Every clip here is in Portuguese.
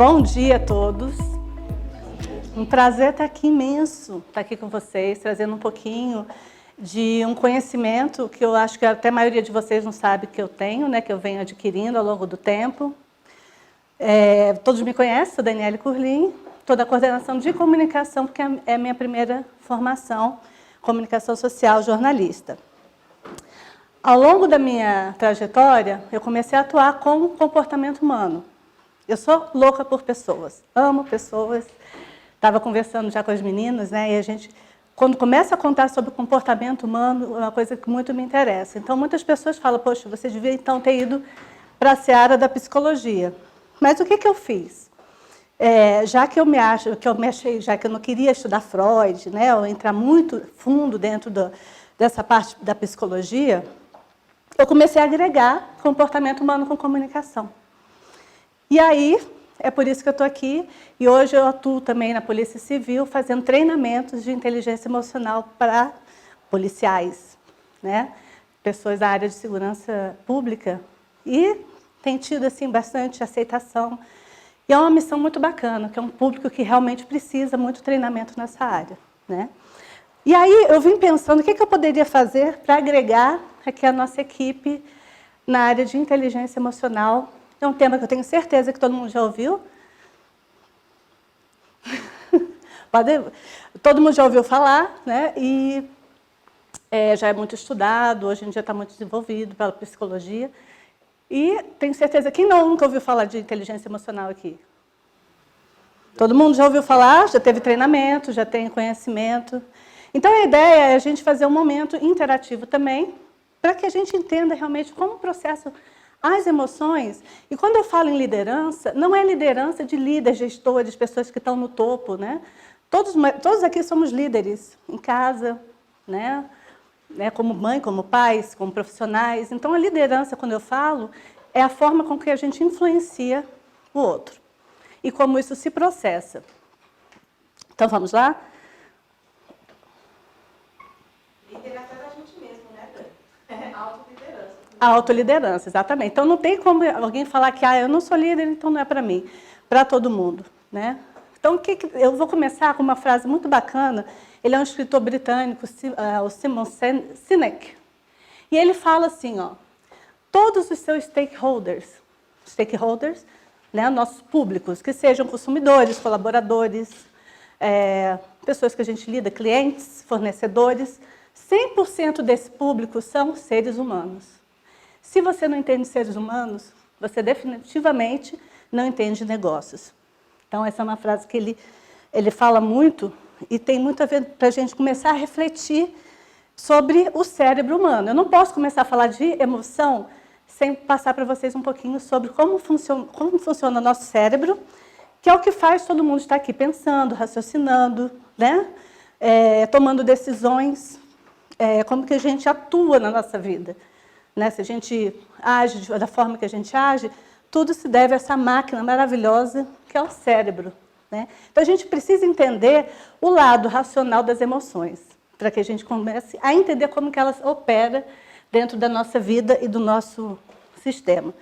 Bom dia a todos. Um prazer estar aqui imenso, estar aqui com vocês, trazendo um pouquinho de um conhecimento que eu acho que até a maioria de vocês não sabe que eu tenho, né, que eu venho adquirindo ao longo do tempo. Todos me conhecem, sou Daniele Curlin, estou da coordenação de comunicação, porque é a minha primeira formação, comunicação social, jornalista. Ao longo da minha trajetória, eu comecei a atuar com comportamento humano. Eu sou louca por pessoas, amo pessoas. Estava conversando já com as meninas, né? E a gente, quando começa a contar sobre o comportamento humano, é uma coisa que muito me interessa. Então, muitas pessoas falam, poxa, você devia então ter ido para a seara da psicologia. Mas o que eu fiz? Já que eu não queria estudar Freud, né? Ou entrar muito fundo dentro dessa parte da psicologia, eu comecei a agregar comportamento humano com comunicação. E aí, é por isso que eu estou aqui, e hoje eu atuo também na Polícia Civil, fazendo treinamentos de inteligência emocional para policiais, né? Pessoas da área de segurança pública, e tem tido assim, bastante aceitação. E é uma missão muito bacana, que é um público que realmente precisa muito treinamento nessa área, né? E aí eu vim pensando o que eu poderia fazer para agregar aqui a nossa equipe na área de inteligência emocional. É um tema que eu tenho certeza que todo mundo já ouviu. Todo mundo já ouviu falar, né? E já é muito estudado, hoje em dia está muito desenvolvido pela psicologia. E tenho certeza que nunca ouviu falar de inteligência emocional aqui. Todo mundo já ouviu falar, já teve treinamento, já tem conhecimento. Então, a ideia é a gente fazer um momento interativo também, para que a gente entenda realmente como o processo as emoções. E quando eu falo em liderança, não é liderança de líderes, gestores, pessoas que estão no topo, né? Todos aqui somos líderes, em casa, né? Como mãe, como pais, como profissionais. Então, a liderança, quando eu falo, é a forma com que a gente influencia o outro. E como isso se processa. Então, vamos lá? Liderança da gente mesmo, né, Dani? Autoliderança. A autoliderança, exatamente. Então, não tem como alguém falar que eu não sou líder, então não é para mim. Para todo mundo, né? Então, eu vou começar com uma frase muito bacana. Ele é um escritor britânico, o Simon Sinek. E ele fala assim, todos os seus stakeholders, né, nossos públicos, que sejam consumidores, colaboradores, pessoas que a gente lida, clientes, fornecedores, 100% desse público são seres humanos. Se você não entende seres humanos, você definitivamente não entende negócios. Então, essa é uma frase que ele fala muito e tem muito a ver para a gente começar a refletir sobre o cérebro humano. Eu não posso começar a falar de emoção sem passar para vocês um pouquinho sobre como funciona o nosso cérebro, que é o que faz todo mundo estar aqui pensando, raciocinando, né? Tomando decisões, como que a gente atua na nossa vida. Né? Se a gente age da forma que a gente age, tudo se deve a essa máquina maravilhosa que é o cérebro. Né? Então, a gente precisa entender o lado racional das emoções, para que a gente comece a entender como que elas operam dentro da nossa vida e do nosso sistema.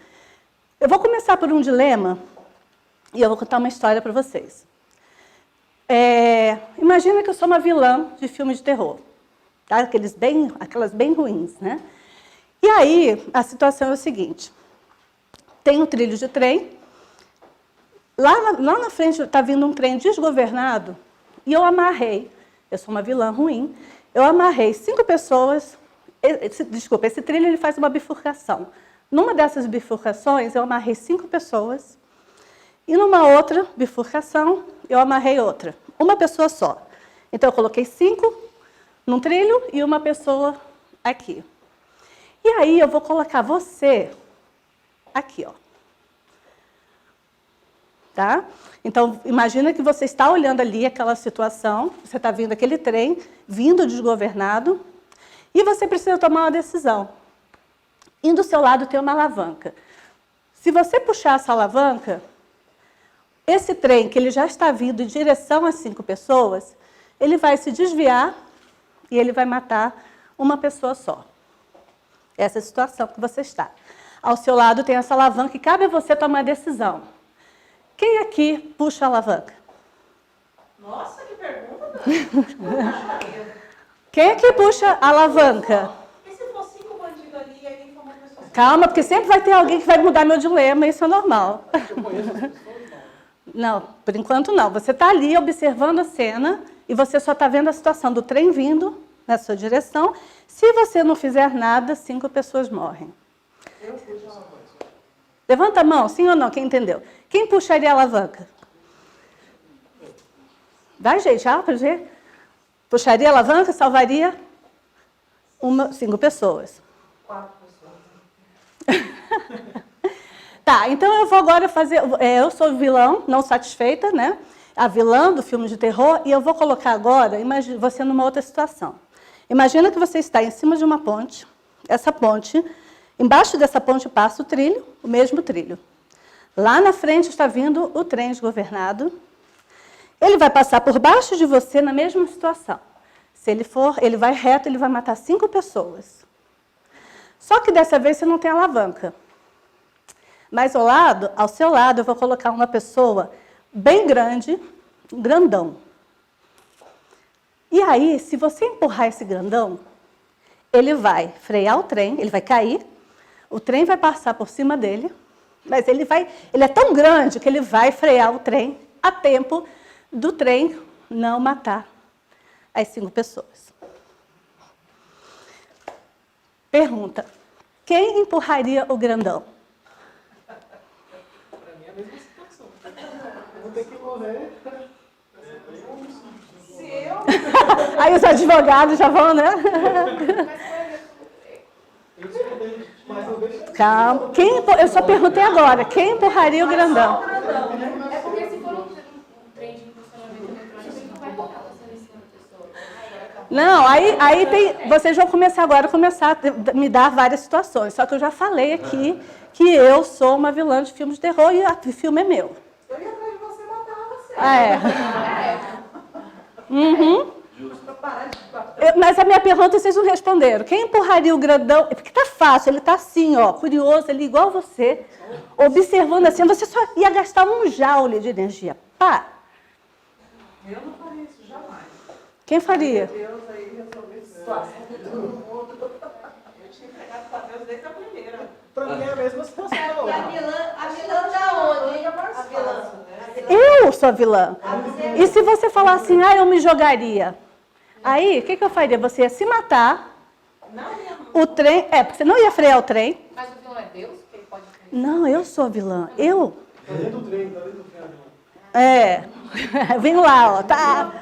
Eu vou começar por um dilema e eu vou contar uma história para vocês. Imagina que eu sou uma vilã de filme de terror, tá? Aquelas bem ruins, né? E aí, a situação é o seguinte. Tem um trilho de trem. Lá na frente está vindo um trem desgovernado e eu amarrei. Eu sou uma vilã ruim. Eu amarrei 5 pessoas. Esse trilho ele faz uma bifurcação. Numa dessas bifurcações, eu amarrei 5 pessoas. E numa outra bifurcação, eu amarrei outra. Uma pessoa só. Então, eu coloquei 5 num trilho e uma pessoa aqui. E aí, eu vou colocar você aqui, Tá? Então, imagina que você está olhando ali aquela situação, você está vendo aquele trem vindo desgovernado, e você precisa tomar uma decisão. E do seu lado tem uma alavanca. Se você puxar essa alavanca, esse trem, que ele já está vindo em direção às 5 pessoas, ele vai se desviar e ele vai matar uma pessoa só. Essa é a situação que você está. Ao seu lado tem essa alavanca e cabe a você tomar a decisão. Quem aqui puxa a alavanca? Nossa, que pergunta, Dani. Quem aqui puxa a alavanca? E se for 5 bandidos ali e aí for uma pessoa... Calma, porque sempre vai ter alguém que vai mudar meu dilema, isso é normal. Eu conheço as pessoas, não. Não, por enquanto não. Você está ali observando a cena e você só está vendo a situação do trem vindo na sua direção. Se você não fizer nada, 5 pessoas morrem. Eu puxo a alavanca. Levanta a mão, sim ou não? Quem entendeu? Quem puxaria a alavanca? Vai, gente, para ver. Puxaria a alavanca, salvaria 5 pessoas. 4 pessoas. Tá, então eu vou agora fazer... eu sou vilão, não satisfeita, né? A vilã do filme de terror, e eu vou colocar agora você numa outra situação. Imagina que você está em cima de uma ponte, essa ponte, embaixo dessa ponte passa o trilho, o mesmo trilho. Lá na frente está vindo o trem desgovernado. Ele vai passar por baixo de você na mesma situação. Se ele vai reto, ele vai matar 5 pessoas. Só que dessa vez você não tem alavanca. Mas ao seu lado, eu vou colocar uma pessoa bem grande, um grandão. E aí, se você empurrar esse grandão, ele vai frear o trem, ele vai cair, o trem vai passar por cima dele, mas ele é tão grande que ele vai frear o trem a tempo do trem não matar as 5 pessoas. Pergunta: quem empurraria o grandão? Para mim é a mesma situação. Eu vou ter que morrer. Se eu... Aí os advogados já vão, né? Eu escondei, mas eu deixo. Calma. Eu só perguntei agora, quem empurraria o grandão? É porque se for um trem de funcionamento eletrônico, ele não vai botar você em cima da pessoa. Não, aí vocês vão começar a me dar várias situações. Só que eu já falei aqui que eu sou uma vilã de filmes de terror e o filme é meu. Eu ia atrás de você matar você. Ah, é. Uhum. Pra parar de bater. Mas a minha pergunta vocês não responderam. Quem empurraria o grandão? Porque tá fácil, ele tá assim, ó, curioso, ele igual você, observando assim, você só ia gastar 1 joule de energia. Pá! Eu não faria isso jamais. Quem faria? Deus aí resolveu a situação de todo mundo. Eu tinha entregado para Deus desde a primeira. Para mim é a mesma situação. E a vilã da onde? A vilã. Eu sou a vilã. E se você falar assim, eu me jogaria? Aí, o que eu faria? Você ia se matar, Não ia. o trem... porque você não ia frear o trem. Mas o vilão é Deus? Que ele pode fazer? Não, eu sou a vilã. Eu? Tá dentro do trem, não. Vem lá, ó, tá...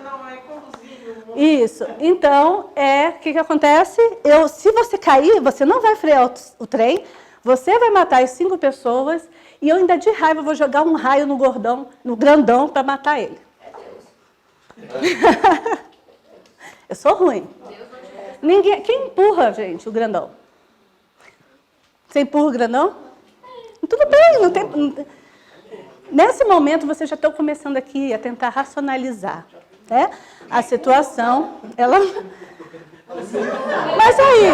Não, é conduzir o mundo. Isso. Então, o que acontece? Se você cair, você não vai frear o trem, você vai matar as 5 pessoas e eu ainda de raiva vou jogar um raio no grandão para matar ele. É Deus. Eu sou ruim. Quem empurra, gente, o grandão? Você empurra o grandão? Tudo bem, não tem... Nesse momento, vocês já estão começando aqui a tentar racionalizar, né? A situação, ela... Mas aí...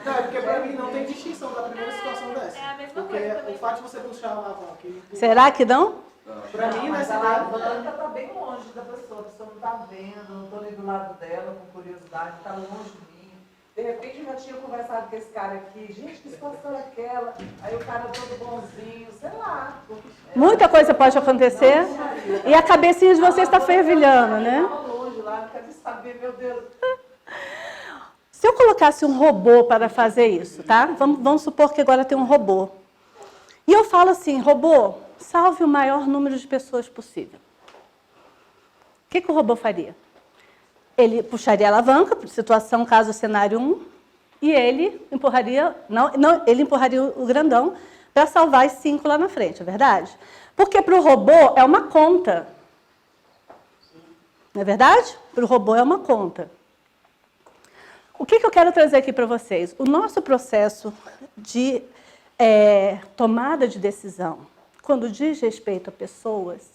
Não, é porque para mim não tem distinção da primeira situação dessa. É a mesma porque coisa também. o fato de você puxar a alavanca e Será que não? para mim, Mas nessa a ideia, alavanca tá bem longe da pessoa. A pessoa não tá vendo, não tô ali do lado dela com curiosidade, tá longe de mim. De repente eu já tinha conversado com esse cara aqui. Gente, que situação é aquela? Aí o cara todo bonzinho, sei lá. Muita coisa pode acontecer e a cabecinha de vocês está fervilhando, né? Tava longe lá, não quero saber, meu Deus. Se eu colocasse um robô para fazer isso, tá? Vamos supor que agora tem um robô. E eu falo assim, robô, salve o maior número de pessoas possível. O que o robô faria? Ele puxaria a alavanca, situação, caso cenário 1, e ele empurraria, ele empurraria o grandão para salvar as 5 lá na frente, é verdade? Porque para o robô é uma conta. Não é verdade? Para o robô é uma conta. O que eu quero trazer aqui para vocês? O nosso processo de tomada de decisão, quando diz respeito a pessoas,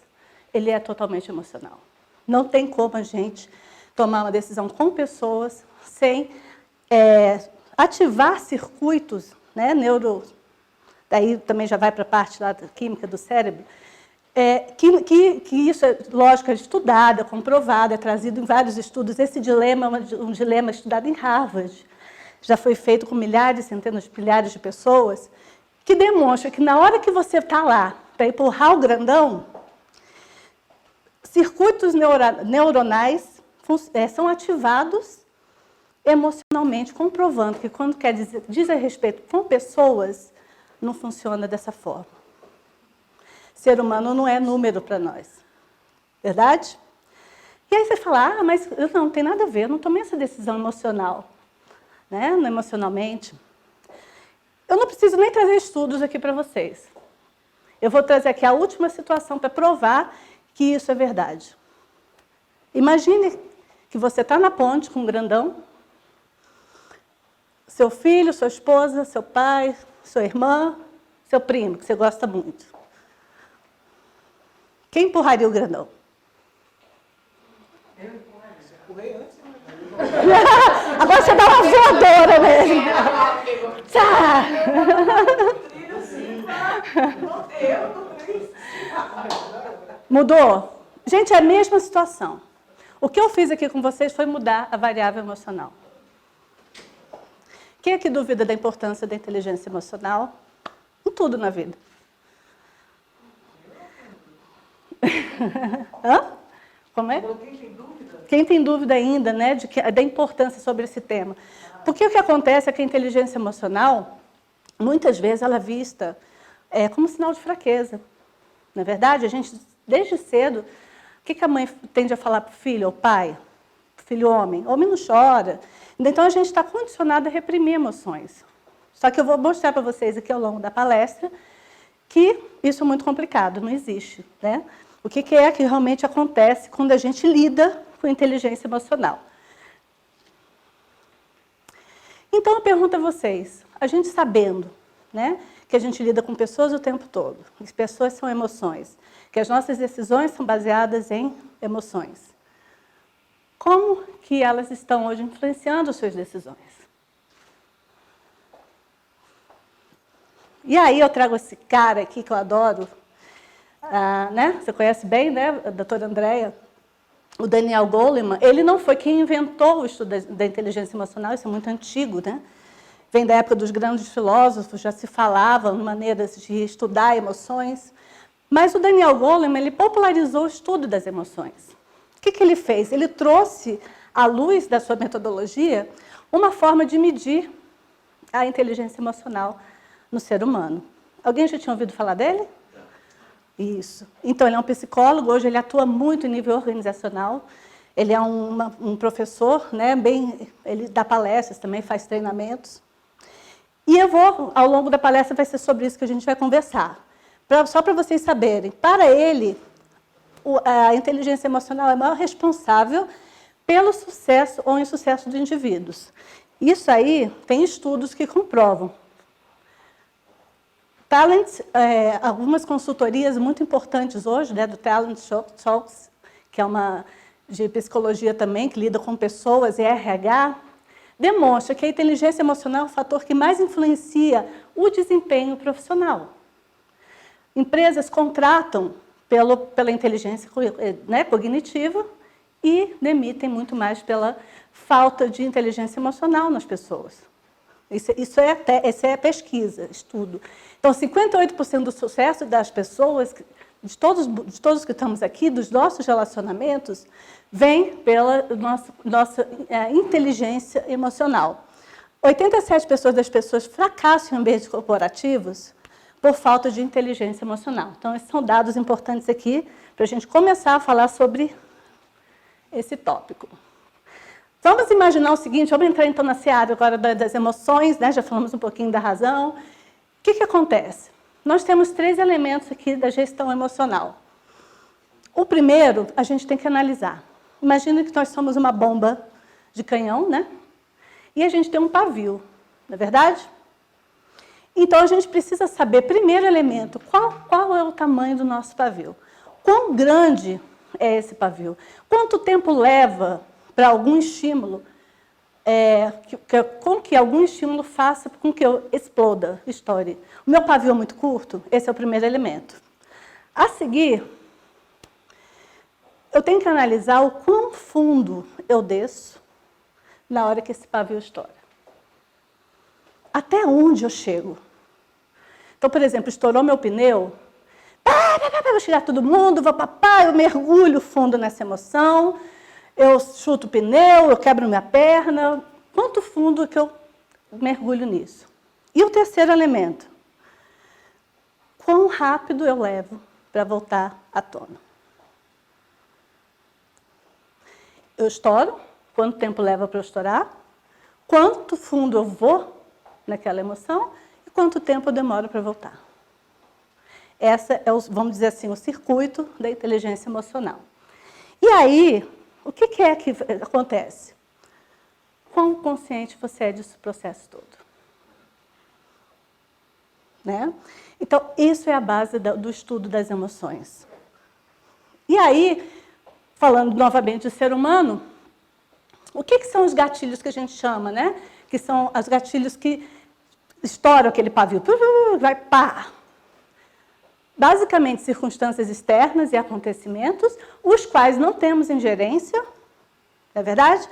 ele é totalmente emocional. Não tem como a gente tomar uma decisão com pessoas sem ativar circuitos né, daí também já vai para a parte lá da química do cérebro, que isso é, lógico, é estudado, é comprovado, é trazido em vários estudos. Esse dilema é um dilema estudado em Harvard, já foi feito com milhares, centenas de milhares de pessoas, que demonstra que na hora que você está lá para empurrar o grandão, circuitos neuronais são ativados emocionalmente, comprovando que quando diz a respeito com pessoas, não funciona dessa forma. Ser humano não é número para nós. Verdade? E aí você fala, mas não tem nada a ver, eu não tomei essa decisão emocional, né? Emocionalmente. Eu não preciso nem trazer estudos aqui para vocês. Eu vou trazer aqui a última situação para provar que isso é verdade. Imagine que você está na ponte com um grandão, seu filho, sua esposa, seu pai, sua irmã, seu primo, que você gosta muito. Quem empurraria o grandão? Eu empurrei antes, Agora você dá uma voadora mesmo. Tchá! Mudou? Gente, é a mesma situação. O que eu fiz aqui com vocês foi mudar a variável emocional. Quem aqui duvida da importância da inteligência emocional? Em tudo na vida. Hã? Como é? Quem tem dúvida ainda, né, da importância sobre esse tema? Porque o que acontece é que a inteligência emocional, muitas vezes, ela é vista como sinal de fraqueza. Na verdade, a gente, desde cedo, o que a mãe tende a falar para o filho, ou pai? Filho homem. Homem não chora. Então, a gente está condicionado a reprimir emoções. Só que eu vou mostrar para vocês aqui ao longo da palestra que isso é muito complicado, não existe, né? O que é que realmente acontece quando a gente lida com inteligência emocional? Então, eu pergunto a vocês, a gente sabendo, né, que a gente lida com pessoas o tempo todo, que as pessoas são emoções, que as nossas decisões são baseadas em emoções, como que elas estão hoje influenciando as suas decisões? E aí eu trago esse cara aqui que eu adoro, né? Você conhece bem, né, a doutora Andrea? O Daniel Goleman. Ele não foi quem inventou o estudo da inteligência emocional, isso é muito antigo, né? Vem da época dos grandes filósofos, já se falava maneiras de estudar emoções. Mas o Daniel Goleman, ele popularizou o estudo das emoções. O que ele fez? Ele trouxe, à luz da sua metodologia, uma forma de medir a inteligência emocional no ser humano. Alguém já tinha ouvido falar dele? Isso. Então, ele é um psicólogo, hoje ele atua muito em nível organizacional. Ele é um professor, né, ele dá palestras também, faz treinamentos. E ao longo da palestra, vai ser sobre isso que a gente vai conversar. Só para vocês saberem, para ele, a inteligência emocional é a maior responsável pelo sucesso ou insucesso dos indivíduos. Isso aí tem estudos que comprovam. Talent, algumas consultorias muito importantes hoje, né, do Talent Talks, que é uma de psicologia também, que lida com pessoas e RH, demonstra que a inteligência emocional é o fator que mais influencia o desempenho profissional. Empresas contratam pela inteligência, né, cognitiva e demitem muito mais pela falta de inteligência emocional nas pessoas. Isso é pesquisa, estudo. Então, 58% do sucesso das pessoas, de todos que estamos aqui, dos nossos relacionamentos, vem pela nossa inteligência emocional. 87% das pessoas fracassam em ambientes corporativos por falta de inteligência emocional. Então, esses são dados importantes aqui para a gente começar a falar sobre esse tópico. Vamos imaginar o seguinte, vamos entrar então na seara agora das emoções, né? Já falamos um pouquinho da razão. O que acontece? Nós temos 3 elementos aqui da gestão emocional. O primeiro, a gente tem que analisar. Imagina que nós somos uma bomba de canhão, né? E a gente tem um pavio, não é verdade? Então, a gente precisa saber, primeiro elemento, qual é o tamanho do nosso pavio? Quão grande é esse pavio? Quanto tempo leva para algum estímulo com que algum estímulo faça com que eu exploda, estoure. O meu pavio é muito curto, esse é o primeiro elemento. A seguir, eu tenho que analisar o quão fundo eu desço na hora que esse pavio estoura. Até onde eu chego? Então, por exemplo, estourou meu pneu, vou chegar todo mundo, eu mergulho fundo nessa emoção, eu chuto o pneu, eu quebro minha perna. Quanto fundo que eu mergulho nisso? E o terceiro elemento, quão rápido eu levo para voltar à tona? Eu estouro, quanto tempo leva para eu estourar? Quanto fundo eu vou naquela emoção? E quanto tempo eu demoro para voltar? Essa é, vamos dizer assim, o circuito da inteligência emocional. E aí, o que é que acontece? Quão consciente você é desse processo todo? Né? Então, isso é a base do estudo das emoções. E aí, falando novamente do ser humano, o que são os gatilhos que a gente chama, né? Que são os gatilhos que estouram aquele pavio, vai pá. Basicamente, circunstâncias externas e acontecimentos, os quais não temos ingerência, não é verdade?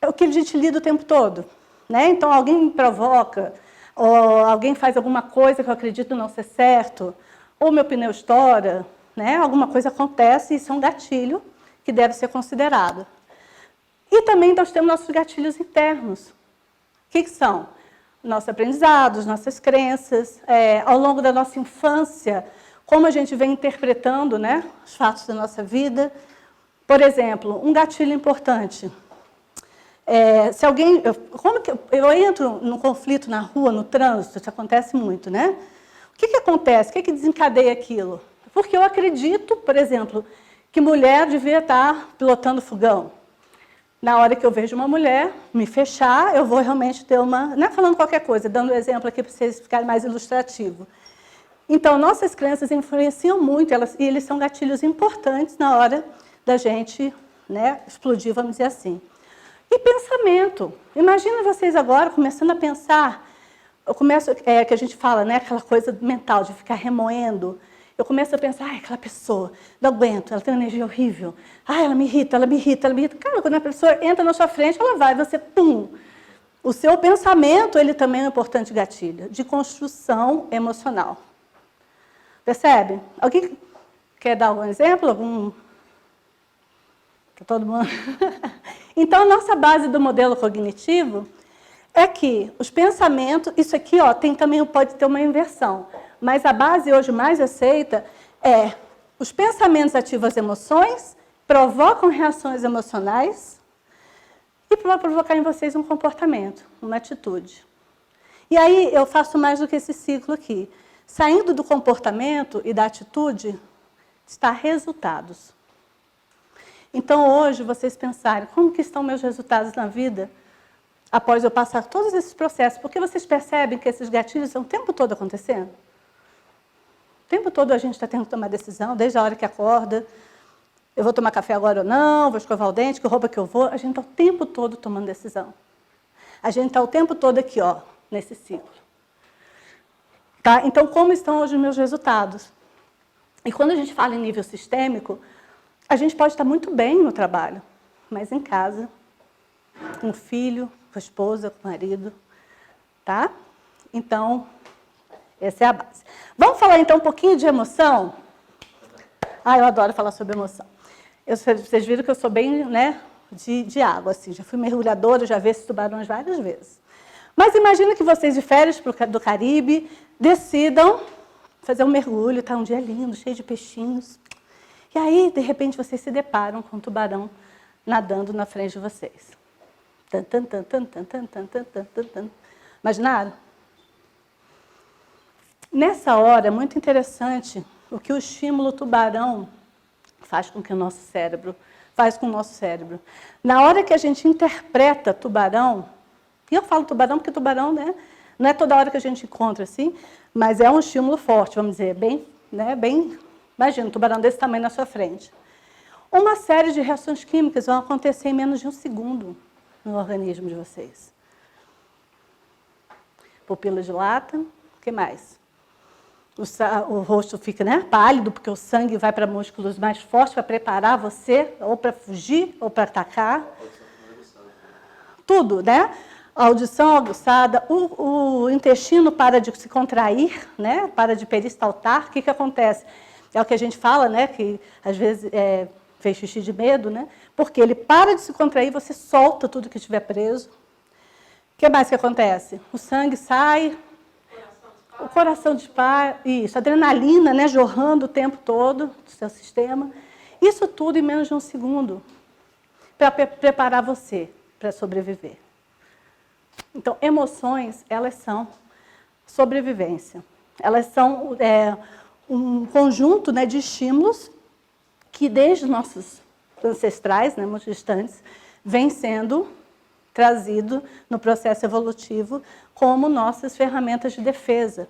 É o que a gente lida o tempo todo. Né? Então, alguém me provoca, ou alguém faz alguma coisa que eu acredito não ser certo, ou meu pneu estoura, né? Alguma coisa acontece, e isso é um gatilho que deve ser considerado. E também nós temos nossos gatilhos internos. O que são? Nossos aprendizados, nossas crenças, ao longo da nossa infância, como a gente vem interpretando, né, os fatos da nossa vida. Por exemplo, um gatilho importante. Se alguém... Como que eu entro num conflito na rua, no trânsito, isso acontece muito, né? O que acontece? O que desencadeia aquilo? Porque eu acredito, por exemplo, que mulher devia estar pilotando fogão. Na hora que eu vejo uma mulher me fechar, eu vou realmente ter uma... Não é falando qualquer coisa, dando um exemplo aqui para vocês ficarem mais ilustrativo. Então, nossas crenças influenciam muito, e eles são gatilhos importantes na hora da gente, né, explodir, vamos dizer assim. E pensamento. Imagina vocês agora começando a pensar... que a gente fala, né, aquela coisa mental de ficar remoendo. Eu começo a pensar, aquela pessoa, não aguento, ela tem uma energia horrível. Ela me irrita, ela me irrita, ela me irrita. Cara, quando a pessoa entra na sua frente, ela vai, você, pum. O seu pensamento, ele também é um importante gatilho, de construção emocional. Percebe? Alguém quer dar algum exemplo? Todo mundo? Então, a nossa base do modelo cognitivo é que os pensamentos, isso aqui também pode ter uma inversão. Mas a base hoje mais aceita é os pensamentos ativam as emoções, provocam reações emocionais e vão provocar em vocês um comportamento, uma atitude. E aí eu faço mais do que esse ciclo aqui. Saindo do comportamento e da atitude, está resultados. Então hoje vocês pensarem, como que estão meus resultados na vida após eu passar todos esses processos? Porque vocês percebem que esses gatilhos estão o tempo todo acontecendo? O tempo todo a gente está tendo que tomar decisão, desde a hora que acorda. Eu vou tomar café agora ou não, vou escovar o dente, que roupa que eu vou. A gente está o tempo todo tomando decisão. A gente está o tempo todo aqui, nesse ciclo. Tá? Então, como estão hoje os meus resultados? E quando a gente fala em nível sistêmico, a gente pode estar muito bem no trabalho, mas em casa, com o filho, com a esposa, com o marido. Tá? Então... essa é a base. Vamos falar, então, um pouquinho de emoção? Eu adoro falar sobre emoção. Vocês viram que eu sou bem, né, de água, assim. Já fui mergulhadora, já vi esses tubarões várias vezes. Mas imagina que vocês, de férias do Caribe, decidam fazer um mergulho, tá um dia lindo, cheio de peixinhos. E aí, de repente, vocês se deparam com um tubarão nadando na frente de vocês. Imaginaram? Nessa hora, é muito interessante o que o estímulo tubarão faz com que o nosso cérebro, faz com o nosso cérebro. Na hora que a gente interpreta tubarão, e eu falo tubarão porque tubarão, né, não é toda hora que a gente encontra assim, mas é um estímulo forte, vamos dizer, bem, imagina um tubarão desse tamanho na sua frente. Uma série de reações químicas vão acontecer em menos de um segundo no organismo de vocês? Pupila dilata, o que mais? O rosto fica, né, pálido, porque o sangue vai para músculos mais fortes para preparar você, ou para fugir, ou para atacar. Tudo, né? A audição aguçada, o intestino para de se contrair, né? Para de peristaltar. O que acontece? É o que a gente fala, né? Que às vezes fez xixi de medo, né? Porque ele para de se contrair, você solta tudo que estiver preso. O que mais que acontece? O sangue sai, o coração dispara, isso, adrenalina, né? Jorrando o tempo todo do seu sistema. Isso tudo em menos de um segundo para preparar você para sobreviver. Então, emoções, elas são sobrevivência. Elas são um conjunto, né, de estímulos que, desde os nossos ancestrais, né, muito distantes, vem sendo trazido no processo evolutivo como nossas ferramentas de defesa.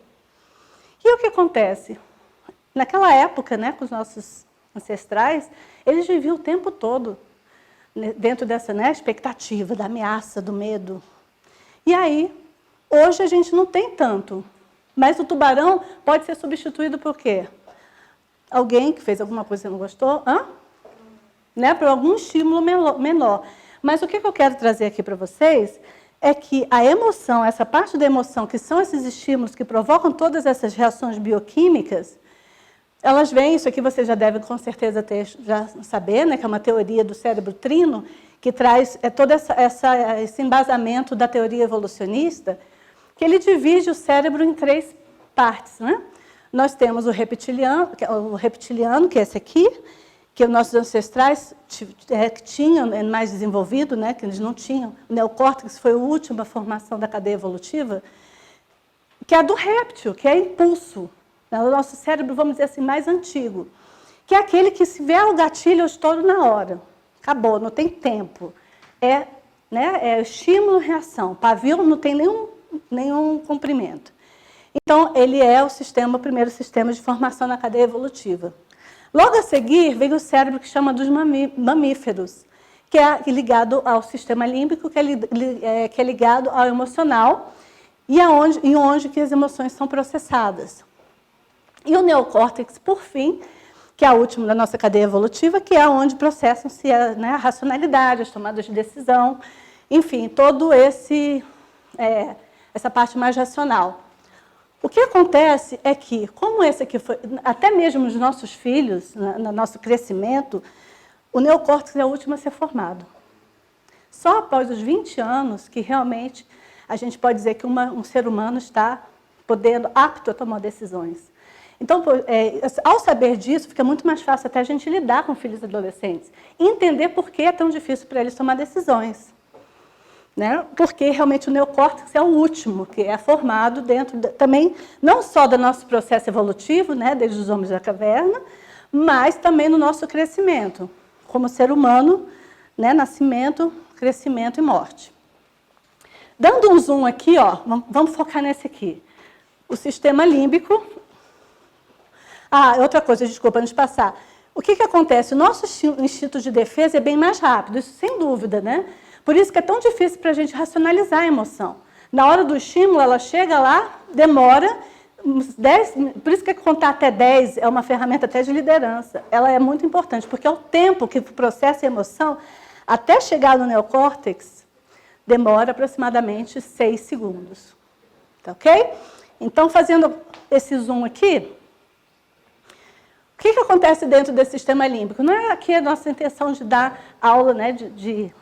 E o que acontece? Naquela época, né, com os nossos ancestrais, eles viviam o tempo todo dentro dessa, né, expectativa, da ameaça, do medo. E aí, hoje a gente não tem tanto. Mas o tubarão pode ser substituído por quê? Alguém que fez alguma coisa que você não gostou? Né? Por algum estímulo menor. Mas o que eu quero trazer aqui para vocês é que a emoção, essa parte da emoção, que são esses estímulos que provocam todas essas reações bioquímicas, elas vêm, isso aqui você já deve com certeza já saber, né, que é uma teoria do cérebro trino, que traz todo esse embasamento da teoria evolucionista, que ele divide o cérebro em 3 partes. Né? Nós temos o reptiliano, que é esse aqui, que os nossos ancestrais tinham mais desenvolvido, né, que eles não tinham. O neocórtex foi a última formação da cadeia evolutiva, que é a do réptil, que é impulso. Né? O nosso cérebro, vamos dizer assim, mais antigo, que é aquele que, se vier o gatilho, eu estouro na hora. Acabou, não tem tempo. É estímulo-reação. Pavio não tem nenhum comprimento. Então, ele é o primeiro sistema de formação na cadeia evolutiva. Logo a seguir, vem o cérebro que chama dos mamíferos, que é ligado ao sistema límbico, que é ligado ao emocional, e onde que as emoções são processadas. E o neocórtex, por fim, que é a última da nossa cadeia evolutiva, que é onde processam-se a racionalidade, as tomadas de decisão, enfim, todo essa parte mais racional. O que acontece é que, como esse aqui foi, até mesmo os nossos filhos, no nosso crescimento, o neocórtex é o último a ser formado. Só após os 20 anos que realmente a gente pode dizer que um ser humano está apto a tomar decisões. Então, ao saber disso, fica muito mais fácil até a gente lidar com filhos adolescentes e entender por que é tão difícil para eles tomar decisões. Né? Porque realmente o neocórtex é o último que é formado dentro também, não só do nosso processo evolutivo, né, desde os homens da caverna, mas também no nosso crescimento, como ser humano, né, nascimento, crescimento e morte. Dando um zoom aqui, vamos focar nesse aqui. O sistema límbico. Outra coisa, desculpa, antes de passar. O que acontece? O nosso instinto de defesa é bem mais rápido, isso sem dúvida, né? Por isso que é tão difícil para a gente racionalizar a emoção. Na hora do estímulo, ela chega lá, demora, por isso que contar até 10 é uma ferramenta até de liderança. Ela é muito importante, porque é o tempo que processa a emoção, até chegar no neocórtex, demora aproximadamente 6 segundos. Tá ok? Então, fazendo esse zoom aqui, o que acontece dentro desse sistema límbico? Não é aqui a nossa intenção de dar aula, né, de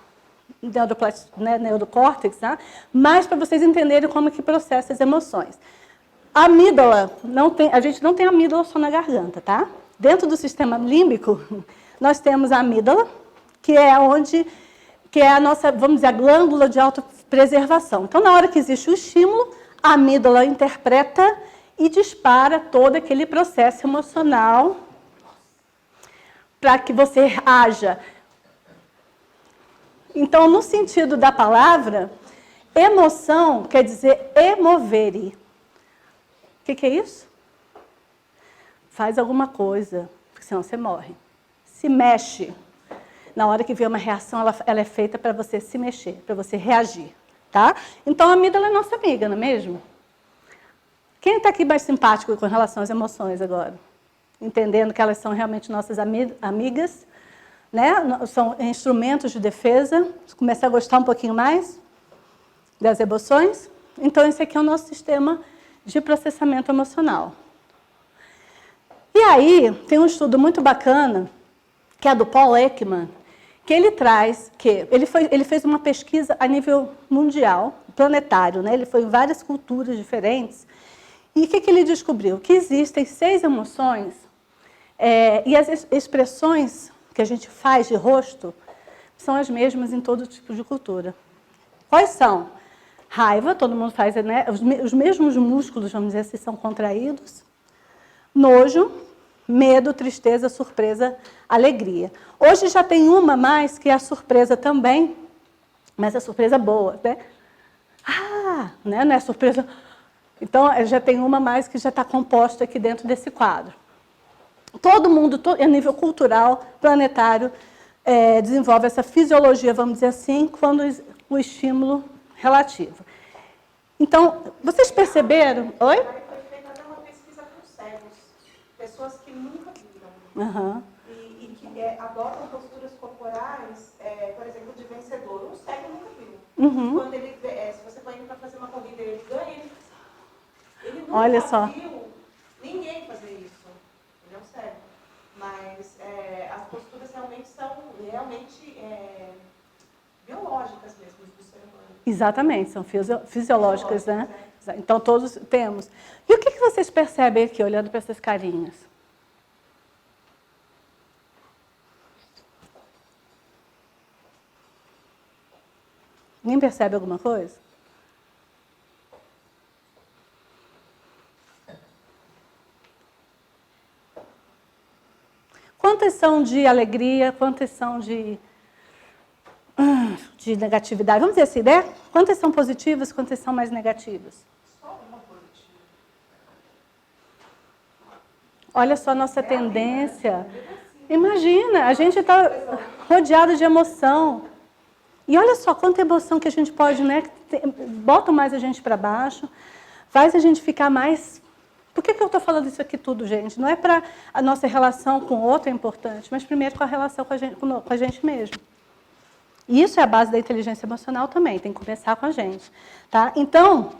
neurocórtex, né? Mas para vocês entenderem como é que processa as emoções. A amígdala, a gente não tem amígdala só na garganta, tá? Dentro do sistema límbico, nós temos a amígdala, que é a nossa, vamos dizer, a glândula de autopreservação. Então, na hora que existe o estímulo, a amígdala interpreta e dispara todo aquele processo emocional para que você haja. Então, no sentido da palavra, emoção quer dizer emovere. O que é isso? Faz alguma coisa, porque senão você morre. Se mexe. Na hora que vem uma reação, ela é feita para você se mexer, para você reagir, tá? Então, a amígdala é nossa amiga, não é mesmo? Quem está aqui mais simpático com relação às emoções agora? Entendendo que elas são realmente nossas amigas, né? São instrumentos de defesa. Começa a gostar um pouquinho mais das emoções. Então, esse aqui é o nosso sistema de processamento emocional. E aí, tem um estudo muito bacana, que é do Paul Ekman, que ele traz que ele fez uma pesquisa a nível mundial, planetário, né? Ele foi em várias culturas diferentes. E o que ele descobriu? Que existem 6 emoções e as expressões que a gente faz de rosto são as mesmas em todo tipo de cultura. Quais são? Raiva, todo mundo faz, né? Os mesmos músculos, vamos dizer assim, são contraídos. Nojo, medo, tristeza, surpresa, alegria. Hoje já tem uma mais, que é a surpresa também, mas a surpresa boa, né? Né? Não é surpresa... Então, já tem uma mais que já está composta aqui dentro desse quadro. Todo mundo, a nível cultural, planetário, desenvolve essa fisiologia, vamos dizer assim, quando o estímulo relativo. Então, vocês perceberam... Oi? Foi feita até uma pesquisa com cegos, pessoas que nunca viram. Uhum. E que adotam posturas corporais, por exemplo, de vencedor. Um cego nunca viu. Uhum. Quando ele, se você põe ele para fazer uma corrida e ele ganha, ele nunca Olha só. viu ninguém fazer isso. Ele é um cego. Mas as posturas realmente são biológicas mesmo do ser humano. Exatamente, são fisiológicas, né? Então, todos temos. E o que vocês percebem aqui, olhando para essas carinhas? Ninguém percebe alguma coisa? Quantas são de alegria, quantas são de negatividade? Vamos dizer assim, né? Quantas são positivas, quantas são mais negativas? Só uma positiva. Olha só a nossa tendência. Imagina, a gente está rodeado de emoção. E olha só quanta emoção que a gente pode, né? Bota mais a gente para baixo, faz a gente ficar mais... Por que eu estou falando isso aqui tudo, gente? Não é para a nossa relação com o outro é importante, mas primeiro com a relação com a gente mesmo. E isso é a base da inteligência emocional também, tem que começar com a gente. Tá? Então,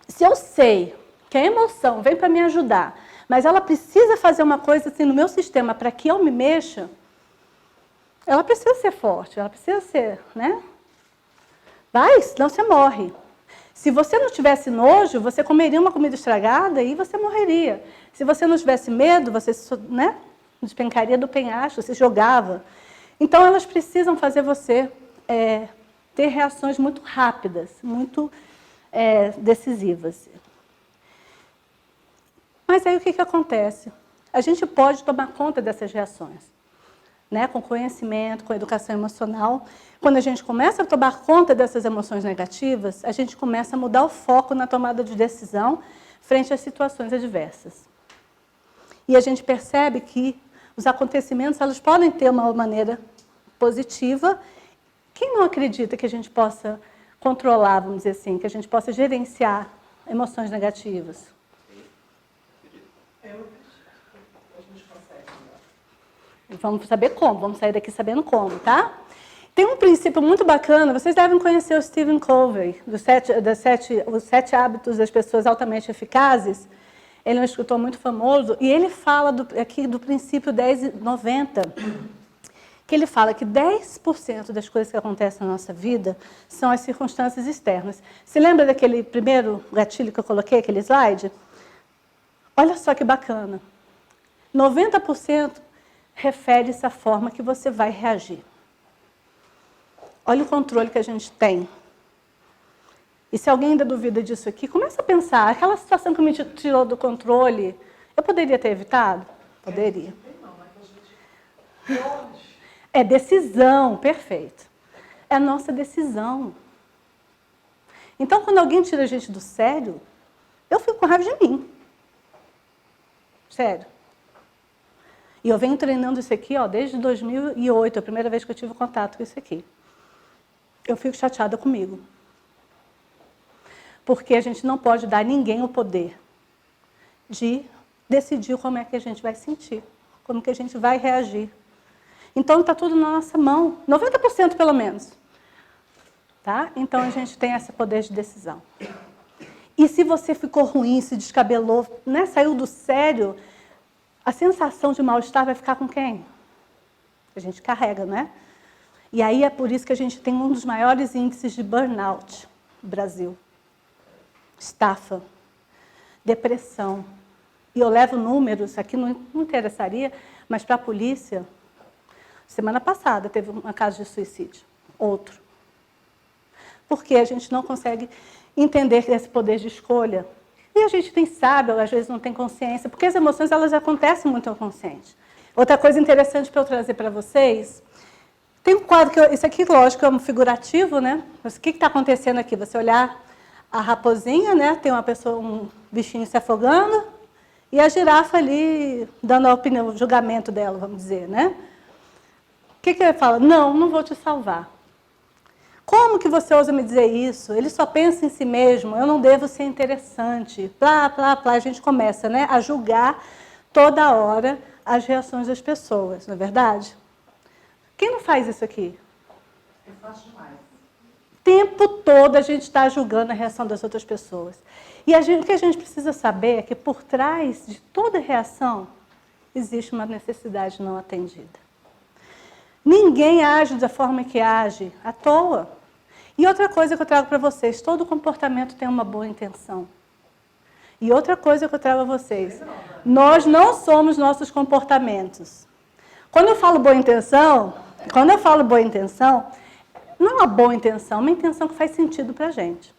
se eu sei que a emoção vem para me ajudar, mas ela precisa fazer uma coisa assim no meu sistema para que eu me mexa, ela precisa ser forte, ela precisa ser, né? Vai, senão você morre. Se você não tivesse nojo, você comeria uma comida estragada e você morreria. Se você não tivesse medo, você, né, despencaria do penhasco, você jogava. Então, elas precisam fazer você ter reações muito rápidas, muito decisivas. Mas aí o que acontece? A gente pode tomar conta dessas reações, né? Com conhecimento, com educação emocional. Quando a gente começa a tomar conta dessas emoções negativas, a gente começa a mudar o foco na tomada de decisão frente às situações adversas. E a gente percebe que os acontecimentos elas podem ter uma maneira positiva. Quem não acredita que a gente possa controlar, vamos dizer assim, que a gente possa gerenciar emoções negativas? Vamos saber como, vamos sair daqui sabendo como, tá? Tem um princípio muito bacana, vocês devem conhecer o Stephen Covey, os 7 hábitos das pessoas altamente eficazes. Ele é um escritor muito famoso e ele fala aqui do princípio 10/90, que ele fala que 10% das coisas que acontecem na nossa vida são as circunstâncias externas. Se lembra daquele primeiro gatilho que eu coloquei, aquele slide? Olha só que bacana. 90% refere-se à forma que você vai reagir. Olha o controle que a gente tem. E se alguém ainda duvida disso aqui, começa a pensar, aquela situação que me tirou do controle, eu poderia ter evitado? Poderia. É decisão, perfeito. É a nossa decisão. Então, quando alguém tira a gente do sério, eu fico com raiva de mim. Sério. E eu venho treinando isso aqui desde 2008, a primeira vez que eu tive contato com isso aqui. Eu fico chateada comigo. Porque a gente não pode dar a ninguém o poder de decidir como é que a gente vai sentir, como que a gente vai reagir. Então, está tudo na nossa mão, 90% pelo menos. Tá? Então, a gente tem esse poder de decisão. E se você ficou ruim, se descabelou, né, saiu do sério, a sensação de mal-estar vai ficar com quem? A gente carrega, né? E aí é por isso que a gente tem um dos maiores índices de burnout no Brasil. Estafa, depressão. E eu levo números, aqui não interessaria, mas para a polícia, semana passada teve um caso de suicídio, outro. Porque a gente não consegue entender esse poder de escolha. E a gente nem sabe, ou às vezes não tem consciência, porque as emoções elas acontecem muito inconsciente. Outra coisa interessante para eu trazer para vocês, tem um quadro, isso aqui, lógico, é um figurativo, né? Mas o que está acontecendo aqui? Você olhar a raposinha, né? Tem uma pessoa, um bichinho se afogando, e a girafa ali dando a opinião, o julgamento dela, vamos dizer, né? O que ele fala? Não vou te salvar. Como que você ousa me dizer isso? Ele só pensa em si mesmo, eu não devo ser interessante. Plá, plá, plá. A gente começa, né, a julgar toda hora as reações das pessoas, não é verdade? Quem não faz isso aqui? Eu faço demais. O tempo todo a gente está julgando a reação das outras pessoas. E o que a gente precisa saber é que por trás de toda reação existe uma necessidade não atendida. Ninguém age da forma que age à toa. E outra coisa que eu trago para vocês, todo comportamento tem uma boa intenção. E outra coisa que eu trago a vocês, nós não somos nossos comportamentos. Quando eu falo boa intenção, não é uma boa intenção, é uma intenção que faz sentido para a gente.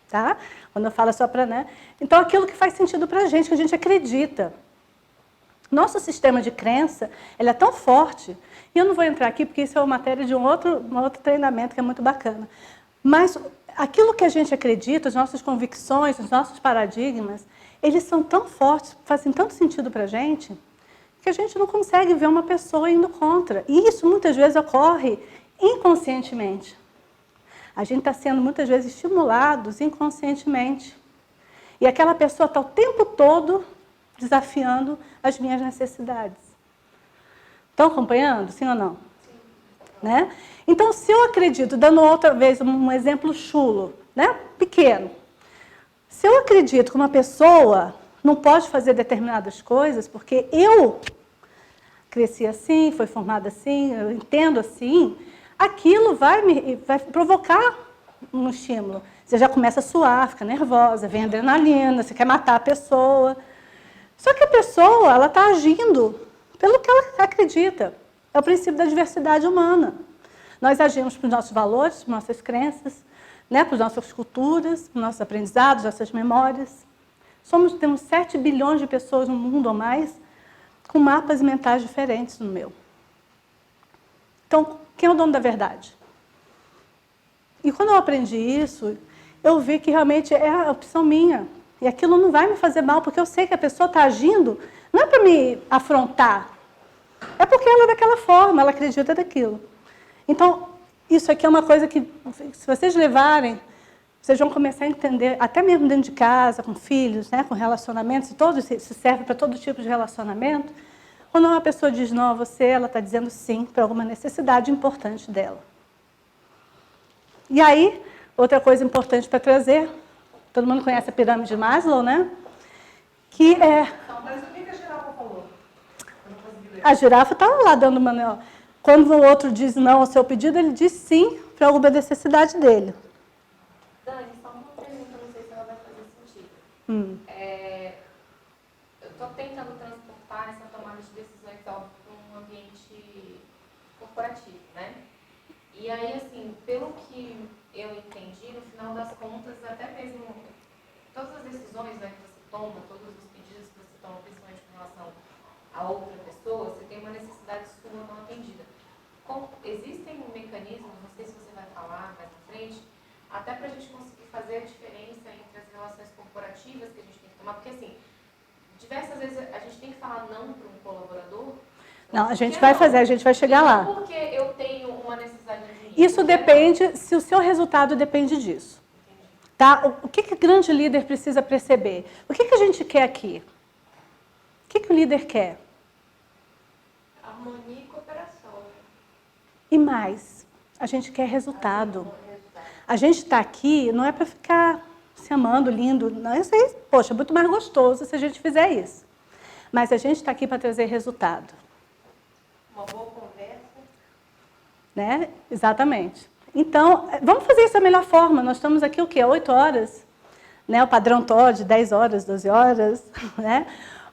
Tá? Quando eu falo só para, né? Então, aquilo que faz sentido para a gente, que a gente acredita. Nosso sistema de crença, ele é tão forte, e eu não vou entrar aqui porque isso é uma matéria de um outro treinamento que é muito bacana. Mas aquilo que a gente acredita, as nossas convicções, os nossos paradigmas, eles são tão fortes, fazem tanto sentido para a gente, que a gente não consegue ver uma pessoa indo contra. E isso muitas vezes ocorre inconscientemente. A gente está sendo muitas vezes estimulados inconscientemente. E aquela pessoa está o tempo todo desafiando as minhas necessidades. Estão acompanhando, sim ou não? Sim. Né? Então, se eu acredito, dando outra vez um exemplo chulo, né? Pequeno. Se eu acredito que uma pessoa não pode fazer determinadas coisas, porque eu cresci assim, fui formada assim, eu entendo assim, aquilo vai provocar um estímulo. Você já começa a suar, fica nervosa, vem adrenalina, você quer matar a pessoa. Só que a pessoa, ela está agindo pelo que ela acredita. É o princípio da diversidade humana. Nós agimos para os nossos valores, para as nossas crenças, né, para as nossas culturas, para os nossos aprendizados, nossas memórias. Temos 7 bilhões de pessoas no mundo ou mais, com mapas mentais diferentes do meu. Então, quem é o dono da verdade? E quando eu aprendi isso, eu vi que realmente é a opção minha. E aquilo não vai me fazer mal, porque eu sei que a pessoa está agindo, não é para me afrontar, é porque ela é daquela forma, ela acredita daquilo. Então, isso aqui é uma coisa que, se vocês levarem, vocês vão começar a entender, até mesmo dentro de casa, com filhos, né, com relacionamentos, e todos, isso serve para todo tipo de relacionamento. Quando uma pessoa diz não a você, ela está dizendo sim para alguma necessidade importante dela. E aí, outra coisa importante para trazer, todo mundo conhece a pirâmide de Maslow, né? Que é... Mas o que a girafa falou? Eu não consegui ler. A girafa estava lá dando uma... Quando o outro diz não ao seu pedido, ele diz sim para alguma necessidade dele. Dani, só uma pergunta, não sei se ela vai fazer sentido. Eu estou tentando transportar essa tomada de decisões para um ambiente corporativo, né? E aí, assim, pelo que eu entendi, no final das contas, até mesmo todas as decisões, né, que você toma, todos os pedidos que você toma, principalmente com relação a outra pessoa, você tem uma necessidade sua não atendida. Existem mecanismos, não sei se você vai falar mais na frente, até para a gente conseguir fazer a diferença entre as relações corporativas que a gente tem que tomar, porque assim, diversas vezes a gente tem que falar não para um colaborador, Não, a gente Por que vai não? fazer, a gente vai chegar E lá. não porque eu tenho uma necessidade de dinheiro. Isso Por que não? depende, se o seu resultado depende disso. Tá? O que o grande líder precisa perceber? O que a gente quer aqui? O que o líder quer? Harmonia e cooperação. E mais, a gente quer resultado. A gente está aqui não é para ficar se amando, lindo. Não, isso aí, poxa, é muito mais gostoso se a gente fizer isso. Mas a gente está aqui para trazer resultado. Uma boa conversa. Né? Exatamente. Então, vamos fazer isso da melhor forma. Nós estamos aqui o quê? 8 horas? Né? O padrão Todd, 10 horas, 12 horas. Né?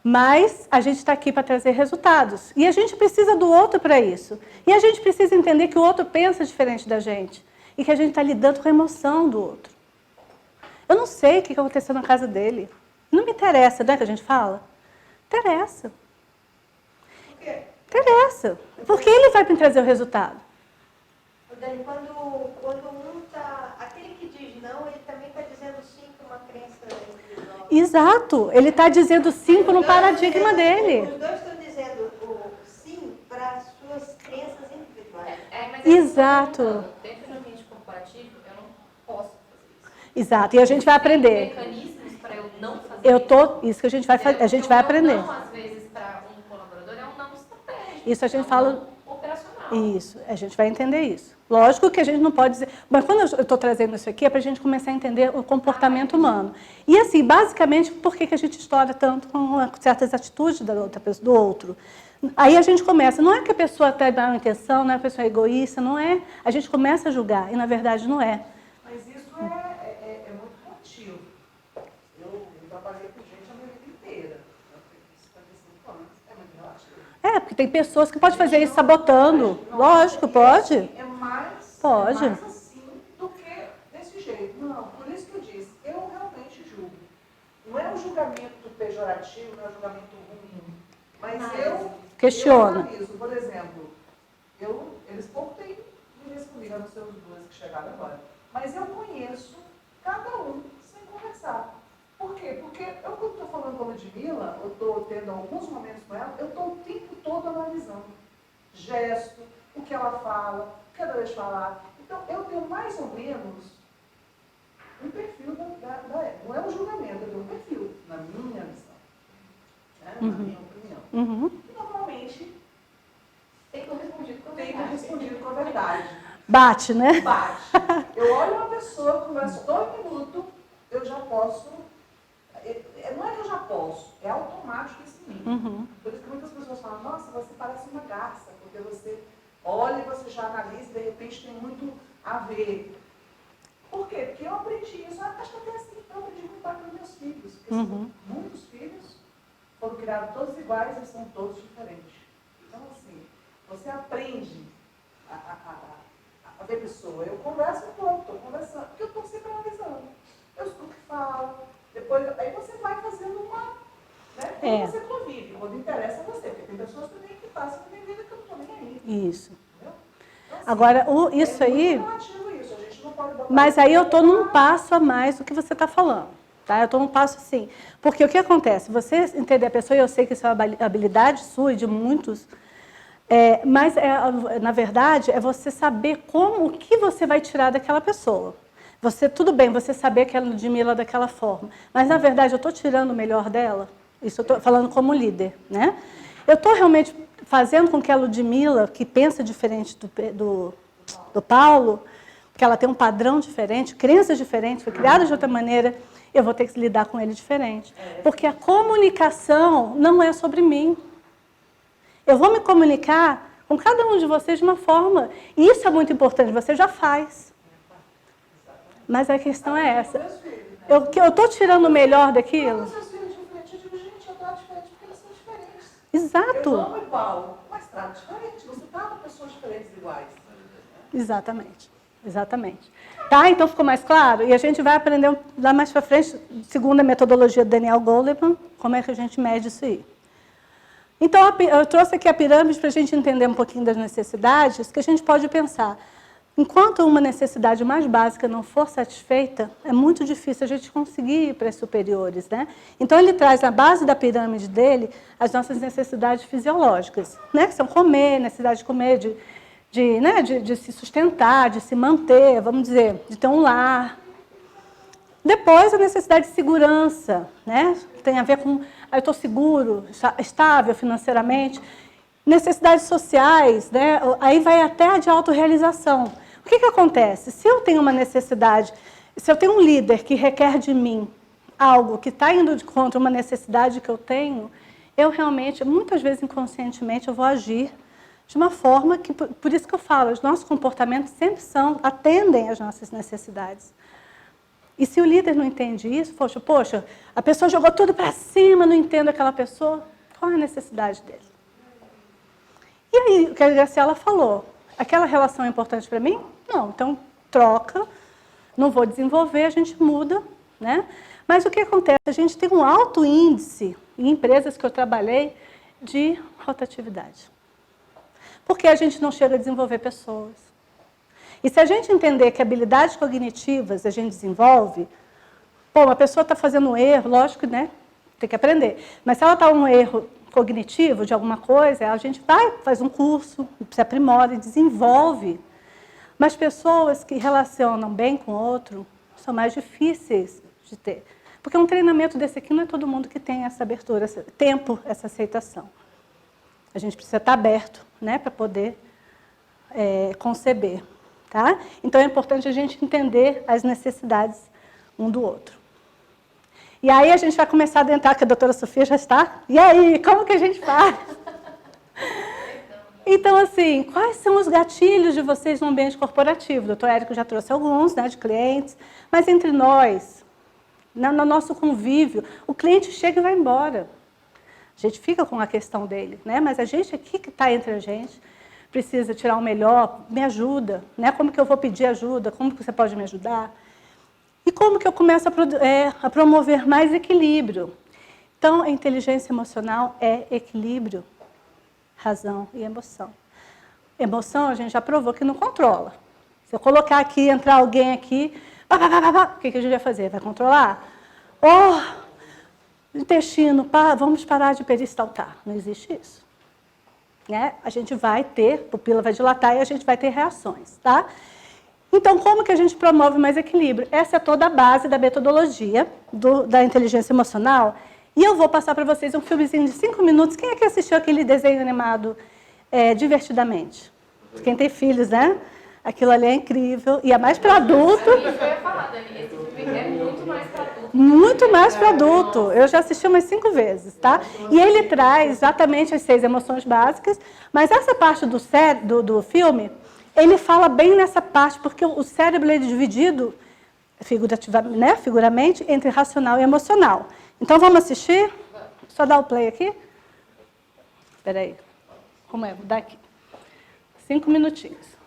Mas a gente está aqui para trazer resultados. E a gente precisa do outro para isso. E a gente precisa entender que o outro pensa diferente da gente. E que a gente está lidando com a emoção do outro. Eu não sei o que aconteceu na casa dele. Não me interessa, não é que a gente fala? Interessa. Por quê? Interessa. Porque ele vai me trazer o resultado. Dani, quando um está... Aquele que diz não, ele também está dizendo sim para uma crença individual. Exato. Ele está dizendo sim para um paradigma dele. Os dois estão dizendo o sim para as suas crenças individuais. Mas Exato. eu tô perguntando, dentro do ambiente corporativo, eu não posso fazer isso. Exato. E a gente vai aprender. Tem mecanismos para eu não fazer Isso que a gente vai fazer, a gente vai aprender. Não, às vezes, para um colaborador é um não estratégico. Isso a gente é um fala. não operacional. Isso, a gente vai entender isso. Lógico que a gente não pode dizer... Mas quando eu estou trazendo isso aqui é para a gente começar a entender o comportamento humano. E assim, basicamente, por que a gente estoura tanto com certas atitudes da outra pessoa, do outro? Aí a gente começa, não é que a pessoa tem má intenção, não é que a pessoa é egoísta, não é. A gente começa a julgar, e na verdade não é. Mas isso é muito relativo. Eu trabalhei com gente a minha vida inteira. Eu tenho 55 anos, é muito relativo. É, porque tem pessoas que podem fazer isso sabotando. Lógico, pode. É mais, Pode. É mais assim do que desse jeito. Não, por isso que eu disse, eu realmente julgo. Não é um julgamento pejorativo, não é um julgamento ruim. Mas eu Questiona. Eu analiso, por exemplo, eles pouco têm vivido comigo, a não ser os dois que chegaram agora. Mas eu conheço cada um sem conversar. Por quê? Porque eu, quando estou falando com a Ludmilla, eu estou tendo alguns momentos com ela, eu estou o tempo todo analisando. Gesto, o que ela fala, o que ela deixa falar. Então, eu tenho mais ou menos um perfil da não é um julgamento, eu tenho um perfil, na minha visão, né? Na minha opinião. E, normalmente, Tem correspondido com a tenho verdade. respondido com a verdade. Bate, né? Bate. Eu olho uma pessoa, converso 2 minutos, eu já posso. Não é que eu já posso, é automático isso em mim. Por isso que muitas pessoas falam, nossa, você parece uma garça, porque você olha e você já analisa e de repente tem muito a ver. Por quê? Porque eu aprendi isso, acho que até assim, eu aprendi muito com os meus filhos, porque são muitos filhos, foram criados todos iguais, eles são todos diferentes. Então, assim, você aprende a ver pessoa. Eu converso um pouco, estou conversando, porque eu estou sempre analisando. Eu escuto o que falo, depois, aí você vai fazendo uma, né? Quando você convive, quando interessa a você, porque tem pessoas também que passam na minha vida que eu não estou nem aí. Isso. Entendeu? Então, assim, Agora, isso aí... É muito relativo isso, a gente não pode botar... Mas aí eu estou num passo a mais do que você está falando. Tá? Eu estou num passo assim. Porque o que acontece? Você entender a pessoa, e eu sei que isso é uma habilidade sua e de muitos, mas, na verdade, é você saber o que você vai tirar daquela pessoa. Tudo bem, você saber que ela Ludmilla daquela forma. Mas, na verdade, eu estou tirando o melhor dela. Isso eu estou falando como líder. Né? Eu estou realmente fazendo com que a Ludmilla, que pensa diferente do Paulo, que ela tem um padrão diferente, crenças diferentes, foi criada de outra maneira, eu vou ter que lidar com ele diferente. Porque a comunicação não é sobre mim. Eu vou me comunicar com cada um de vocês de uma forma. E isso é muito importante, você já faz. Mas a questão é essa. Eu estou tirando o melhor daquilo? Quando seus filhos diferentes, eu digo, gente, eu trato diferente porque eles são diferentes. Exato. Eu amo igual, mas trato diferente. Você trata pessoas diferentes iguais. Exatamente. Exatamente. Tá? Então ficou mais claro? E a gente vai aprender lá mais para frente, segundo a metodologia do Daniel Goleman, como é que a gente mede isso aí. Então, eu trouxe aqui a pirâmide para a gente entender um pouquinho das necessidades que a gente pode pensar. Enquanto uma necessidade mais básica não for satisfeita, é muito difícil a gente conseguir ir para as superiores, né? Então, ele traz na base da pirâmide dele as nossas necessidades fisiológicas, né? Que são comer, necessidade de comer, de se sustentar, de se manter, vamos dizer, de ter um lar. Depois, a necessidade de segurança, né? Que tem a ver com, eu estou seguro, estável financeiramente. Necessidades sociais, né? Aí vai até a de autorrealização. O que acontece? Se eu tenho uma necessidade, se eu tenho um líder que requer de mim algo que está indo contra uma necessidade que eu tenho, eu realmente, muitas vezes inconscientemente, eu vou agir de uma forma que, por isso que eu falo, os nossos comportamentos sempre atendem às nossas necessidades. E se o líder não entende isso, poxa, a pessoa jogou tudo para cima, não entendo aquela pessoa, qual é a necessidade dele? E aí, o que a Graciela falou, aquela relação é importante para mim? Não, então troca, não vou desenvolver, a gente muda, né? Mas o que acontece? A gente tem um alto índice, em empresas que eu trabalhei, de rotatividade. Porque a gente não chega a desenvolver pessoas. E se a gente entender que habilidades cognitivas a gente desenvolve, uma pessoa está fazendo um erro, lógico, né? Tem que aprender. Mas se ela está um erro cognitivo de alguma coisa, a gente faz um curso, se aprimora e desenvolve. Mas pessoas que relacionam bem com o outro são mais difíceis de ter. Porque um treinamento desse aqui não é todo mundo que tem essa abertura, esse tempo, essa aceitação. A gente precisa estar aberto, né, para poder conceber. Tá? Então é importante a gente entender as necessidades um do outro. E aí a gente vai começar a adentrar, que a doutora Sofia já está. E aí, como que a gente faz? Então, assim, quais são os gatilhos de vocês no ambiente corporativo? O doutor Érico já trouxe alguns, né, de clientes, mas entre nós, no nosso convívio, o cliente chega e vai embora. A gente fica com a questão dele, né? Mas a gente aqui que está entre a gente precisa tirar o melhor, me ajuda, né? Como que eu vou pedir ajuda? Como que você pode me ajudar? E como que eu começo a promover mais equilíbrio? Então, a inteligência emocional é equilíbrio, razão e emoção. Emoção, a gente já provou que não controla. Se eu colocar aqui, entrar alguém aqui, o que a gente vai fazer? Vai controlar? Intestino, vamos parar de peristaltar. Não existe isso. Né? A gente vai ter, a pupila vai dilatar e a gente vai ter reações. Tá? Então, como que a gente promove mais equilíbrio? Essa é toda a base da metodologia da inteligência emocional. E eu vou passar para vocês um filmezinho de 5 minutos. Quem é que assistiu aquele desenho animado Divertidamente? Quem tem filhos, né? Aquilo ali é incrível. E é mais para adulto. Isso que eu ia falar, Dani. Esse filme é muito mais para adulto. Muito mais para adulto. Eu já assisti umas 5 vezes, tá? E ele traz exatamente as 6 emoções básicas. Mas essa parte do filme, ele fala bem nessa parte, porque o cérebro é dividido, figuramente, entre racional e emocional. Então, vamos assistir? Só dar o play aqui. Espera aí. Como é? Vou dar aqui. 5 minutinhos.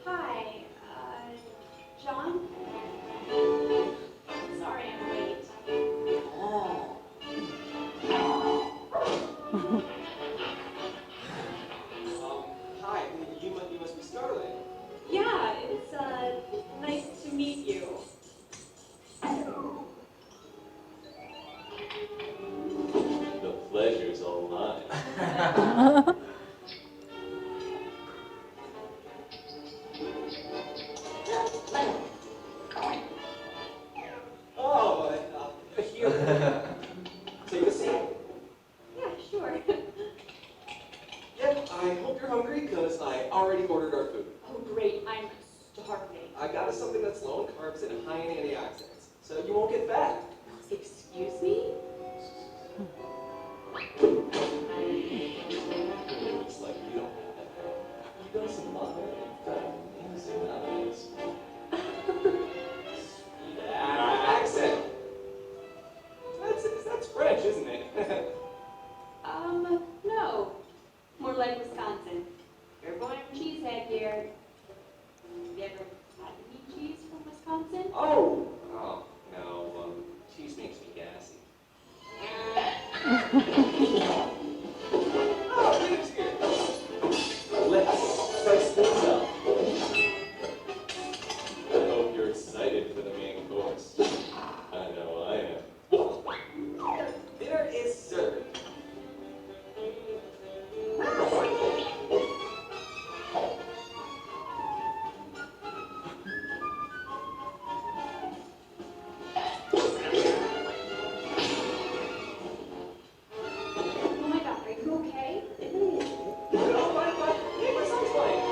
Hi, John? Sorry I'm late. Hi, you must be Starling. Yeah, it's nice to meet you. The pleasure's all mine. hope you're hungry, because I already ordered our food. Oh, great. I'm starving. I got us something that's low in carbs and high in antioxidants, so you won't get fat. Excuse me? Looks like you don't have that. You got some mother amazing eyes. Accent. That's French, isn't it? No. More like Wisconsin. You're going cheesehead here. Have you ever had any cheese from Wisconsin? Oh, no. Cheese makes me gassy. Oh, Dave's here. Let's spice things up. I hope you're excited for the main course. I know I am. Dinner is served. Oh my god, are you okay? No, my son's playing.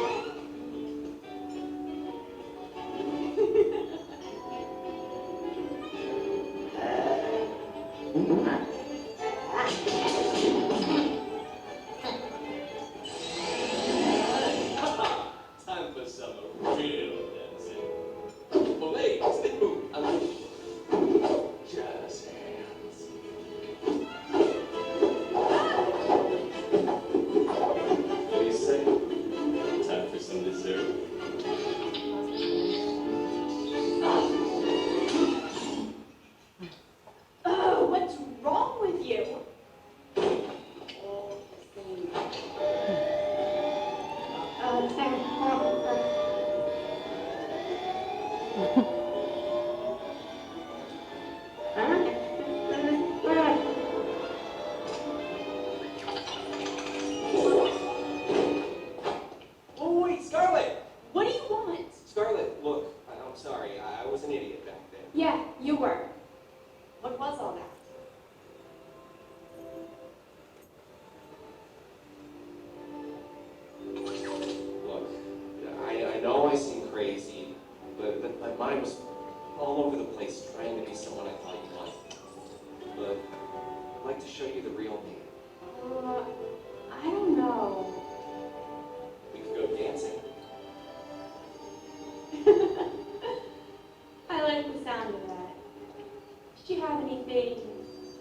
Time for some real dancing. Olay, stick move. Jazz hands. What do you say? Time for some dessert. Oh, what's wrong with you? Oh, wait, Scarlett! What do you want? Scarlett, look, I'm sorry. I was an idiot back then. Yeah, you were. What was all that? Look, I know I seem crazy, but my mind was all over the place trying to be someone I thought you'd like. But I'd like to show you the real me. I don't know. We could go dancing. I like the sound of that. Did you have anything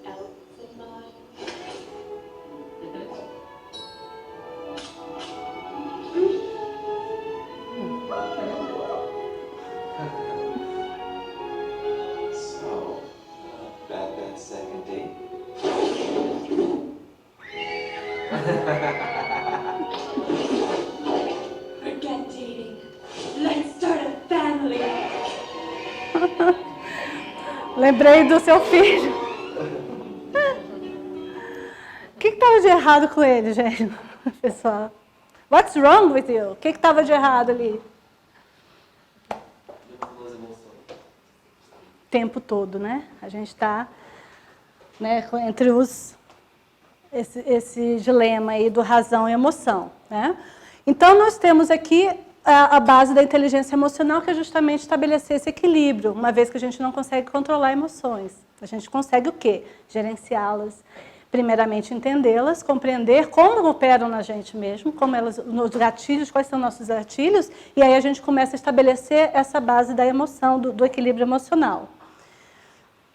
else in mind? So, about that second date? Forget dating. Let's start a family. Lembrei do seu filho. O que estava de errado com ele, gente? Pessoal. What's wrong with you? O que estava de errado ali? O tempo todo, né? A gente está, né, entre esse dilema aí do razão e emoção, né? Então, nós temos aqui a base da inteligência emocional, que é justamente estabelecer esse equilíbrio, uma vez que a gente não consegue controlar emoções. A gente consegue o quê? Gerenciá-las. Primeiramente, entendê-las, compreender como operam na gente mesmo, como elas, nos gatilhos, quais são nossos gatilhos, e aí a gente começa a estabelecer essa base da emoção, do equilíbrio emocional.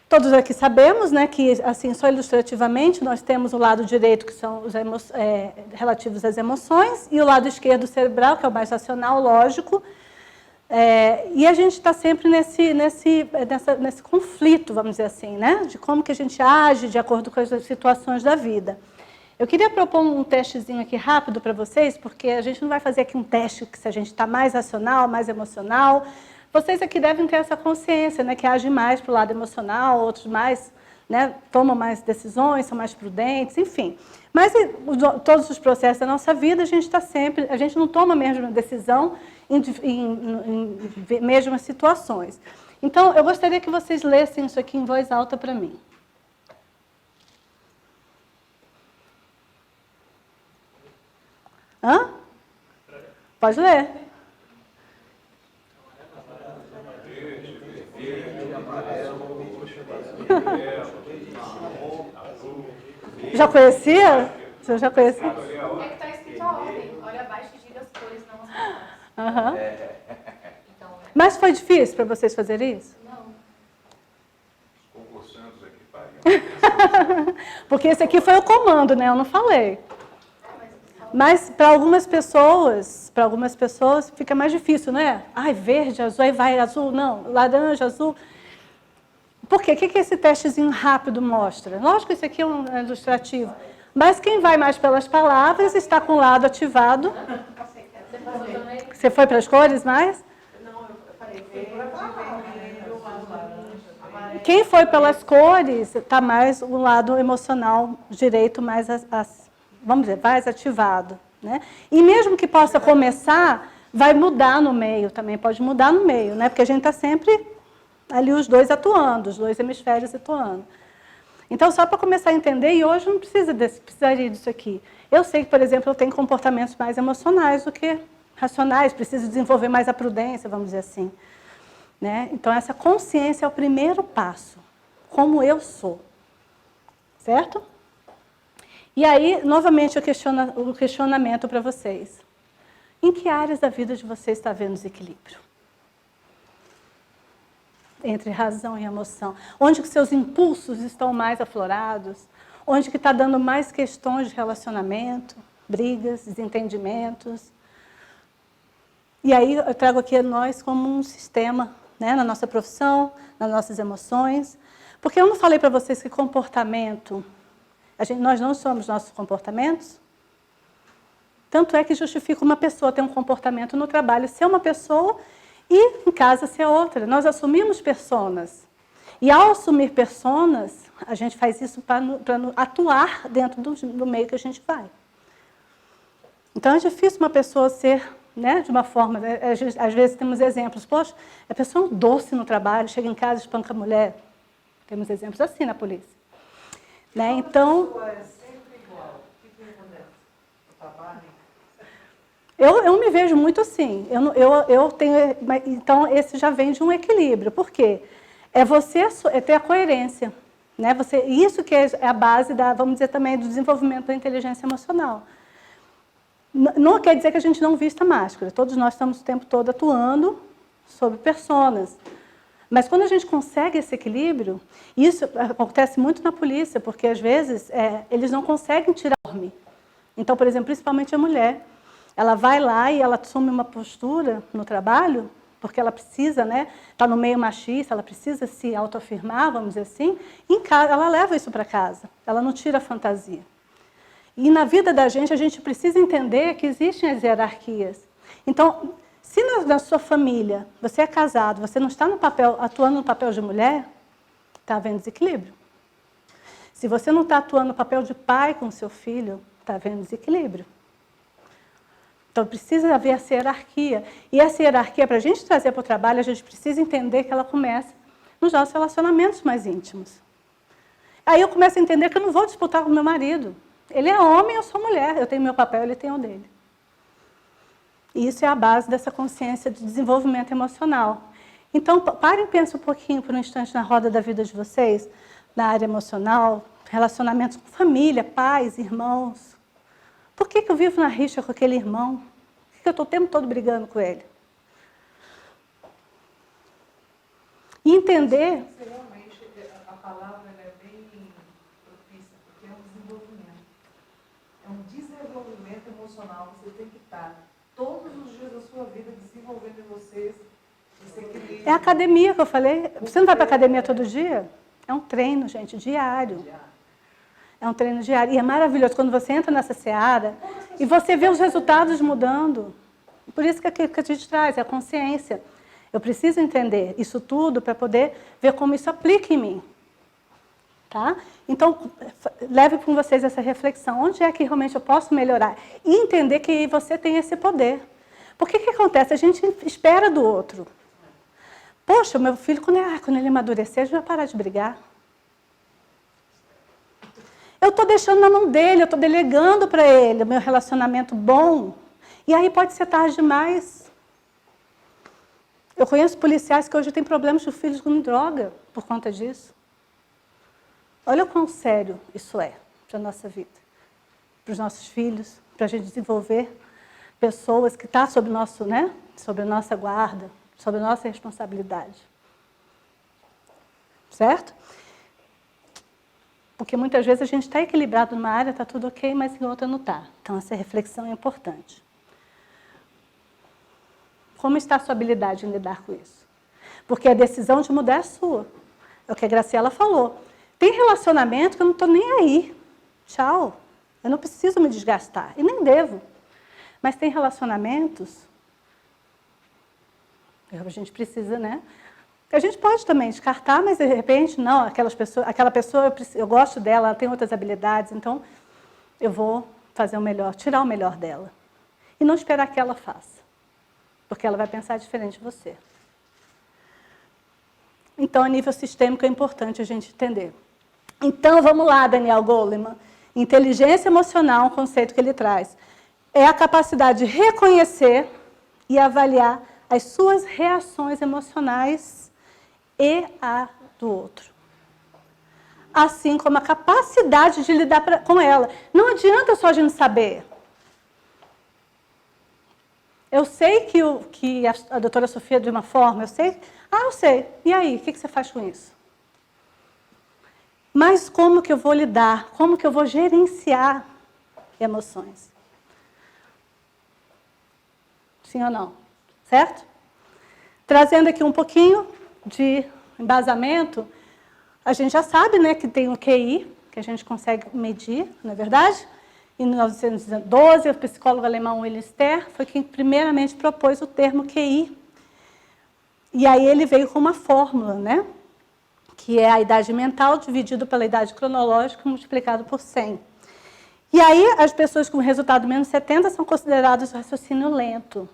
Todos aqui sabemos, né, que, assim, só ilustrativamente, nós temos o lado direito, que são os relativos às emoções, e o lado esquerdo cerebral, que é o mais racional, lógico. E a gente está sempre nesse conflito, vamos dizer assim, né, de como que a gente age de acordo com as situações da vida. Eu queria propor um testezinho aqui rápido para vocês, porque a gente não vai fazer aqui um teste que se a gente está mais racional, mais emocional. Vocês aqui devem ter essa consciência, né, que agem mais para o lado emocional, outros mais, né, tomam mais decisões, são mais prudentes, enfim. Mas todos os processos da nossa vida, a gente não toma a mesma decisão em mesmas situações. Então, eu gostaria que vocês lessem isso aqui em voz alta para mim. Hã? Pode ler. Já conhecia? Você já conhecia? É que está escrito a ordem. Olha abaixo e diga as cores, não as palavras. Aham. Então, Mas foi difícil para vocês fazerem isso? não. Concursantes aqui pariam. Porque esse aqui foi o comando, né? Eu não falei. Mas para algumas pessoas fica mais difícil, não é? Ai, verde, azul, aí vai azul, não, laranja, azul. Por quê? O que esse testezinho rápido mostra? Lógico que esse aqui é um ilustrativo. Mas quem vai mais pelas palavras está com o lado ativado. Você foi para as cores mais? Não, eu falei verde, vermelho, laranja, amarelo. Quem foi pelas cores está mais o lado emocional direito mais, vamos dizer, mais ativado. Né? E mesmo que possa começar, vai mudar no meio também, pode mudar no meio, né? Porque a gente está sempre ali os dois atuando, os dois hemisférios atuando. Então, só para começar a entender, e hoje não precisaria disso aqui. Eu sei que, por exemplo, eu tenho comportamentos mais emocionais do que racionais, preciso desenvolver mais a prudência, vamos dizer assim. Né? Então, essa consciência é o primeiro passo, como eu sou. Certo? E aí, novamente, o questionamento para vocês. Em que áreas da vida de vocês está havendo desequilíbrio? Entre razão e emoção. Onde que seus impulsos estão mais aflorados? Onde que está dando mais questões de relacionamento, brigas, desentendimentos? E aí eu trago aqui nós como um sistema, né, na nossa profissão, nas nossas emoções. Porque eu não falei para vocês que comportamento, nós não somos nossos comportamentos? Tanto é que justifica uma pessoa ter um comportamento no trabalho ser uma pessoa e em casa ser outra. Nós assumimos personas. E ao assumir personas, a gente faz isso para atuar dentro do meio que a gente vai. Então é difícil uma pessoa ser, né, de uma forma... Às vezes temos exemplos. Poxa, a pessoa é um doce no trabalho, chega em casa e espanca a mulher. Temos exemplos assim na polícia. Né? Então... A pessoa é sempre igual. O que acontece no trabalho? Eu me vejo muito assim. Eu tenho, então, esse já vem de um equilíbrio. Por quê? É você ter a coerência. Né? Isso que é a base, vamos dizer também, do desenvolvimento da inteligência emocional. Não quer dizer que a gente não vista máscara. Todos nós estamos o tempo todo atuando sobre personas. Mas quando a gente consegue esse equilíbrio, isso acontece muito na polícia, porque às vezes eles não conseguem tirar o nome. Então, por exemplo, principalmente a mulher. Ela vai lá e ela assume uma postura no trabalho, porque ela precisa, né, tá no meio machista, ela precisa se autoafirmar, vamos dizer assim, e em casa, ela leva isso para casa, ela não tira a fantasia. E na vida da gente, a gente precisa entender que existem as hierarquias. Então, se na sua família você é casado, você não está atuando no papel de mulher, está havendo desequilíbrio. Se você não está atuando no papel de pai com o seu filho, está havendo desequilíbrio. Então, precisa haver essa hierarquia. E essa hierarquia, para a gente trazer para o trabalho, a gente precisa entender que ela começa nos nossos relacionamentos mais íntimos. Aí eu começo a entender que eu não vou disputar com o meu marido. Ele é homem, eu sou mulher. Eu tenho meu papel, ele tem o dele. E isso é a base dessa consciência de desenvolvimento emocional. Então, parem e pensem um pouquinho, por um instante, na roda da vida de vocês, na área emocional, relacionamentos com família, pais, irmãos. Por que eu vivo na rixa com aquele irmão? Por que eu estou o tempo todo brigando com ele? E entender... Realmente, a palavra é bem propícia, porque é um desenvolvimento. É um desenvolvimento emocional. Você tem que estar todos os dias da sua vida desenvolvendo em vocês esse equilíbrio. É a academia que eu falei. Você não vai para a academia todo dia? É um treino, gente, diário. É um treino diário. E é maravilhoso quando você entra nessa seara e você vê os resultados mudando. Por isso que a gente traz, é a consciência. Eu preciso entender isso tudo para poder ver como isso aplica em mim. Tá? Então, leve com vocês essa reflexão. Onde é que realmente eu posso melhorar? E entender que você tem esse poder. Porque o que acontece? A gente espera do outro. Poxa, meu filho, quando ele amadurecer, a gente vai parar de brigar. Eu estou deixando na mão dele, eu estou delegando para ele o meu relacionamento bom. E aí pode ser tarde demais. Eu conheço policiais que hoje têm problemas com filhos com droga por conta disso. Olha o quão sério isso é para a nossa vida, para os nossos filhos, para a gente desenvolver pessoas que estão sob nosso, né, sob a nossa guarda, sob a nossa responsabilidade. Certo? Porque muitas vezes a gente está equilibrado numa área, está tudo ok, mas em outra não está. Então essa reflexão é importante. Como está a sua habilidade em lidar com isso? Porque a decisão de mudar é sua. É o que a Graciela falou. Tem relacionamento que eu não estou nem aí. Tchau. Eu não preciso me desgastar. E nem devo. Mas tem relacionamentos que a gente precisa, né? A gente pode também descartar, mas de repente, não, aquela pessoa eu gosto dela, ela tem outras habilidades, então eu vou fazer o melhor, tirar o melhor dela. E não esperar que ela faça. Porque ela vai pensar diferente de você. Então, a nível sistêmico é importante a gente entender. Então, vamos lá, Daniel Goleman. Inteligência emocional, um conceito que ele traz, é a capacidade de reconhecer e avaliar as suas reações emocionais e a do outro. Assim como a capacidade de lidar com ela. Não adianta só a gente saber. Eu sei que a doutora Sofia de uma forma, eu sei. Eu sei. E aí, o que você faz com isso? Mas como que eu vou lidar? Como que eu vou gerenciar emoções? Sim ou não? Certo? Trazendo aqui um pouquinho de embasamento, a gente já sabe, né, que tem o QI, que a gente consegue medir, não é verdade? Em 1912, o psicólogo alemão Wilhelm Ster foi quem primeiramente propôs o termo QI. E aí ele veio com uma fórmula, né? Que é a idade mental dividido pela idade cronológica multiplicado por 100. E aí as pessoas com resultado menos 70 são consideradas raciocínio lento.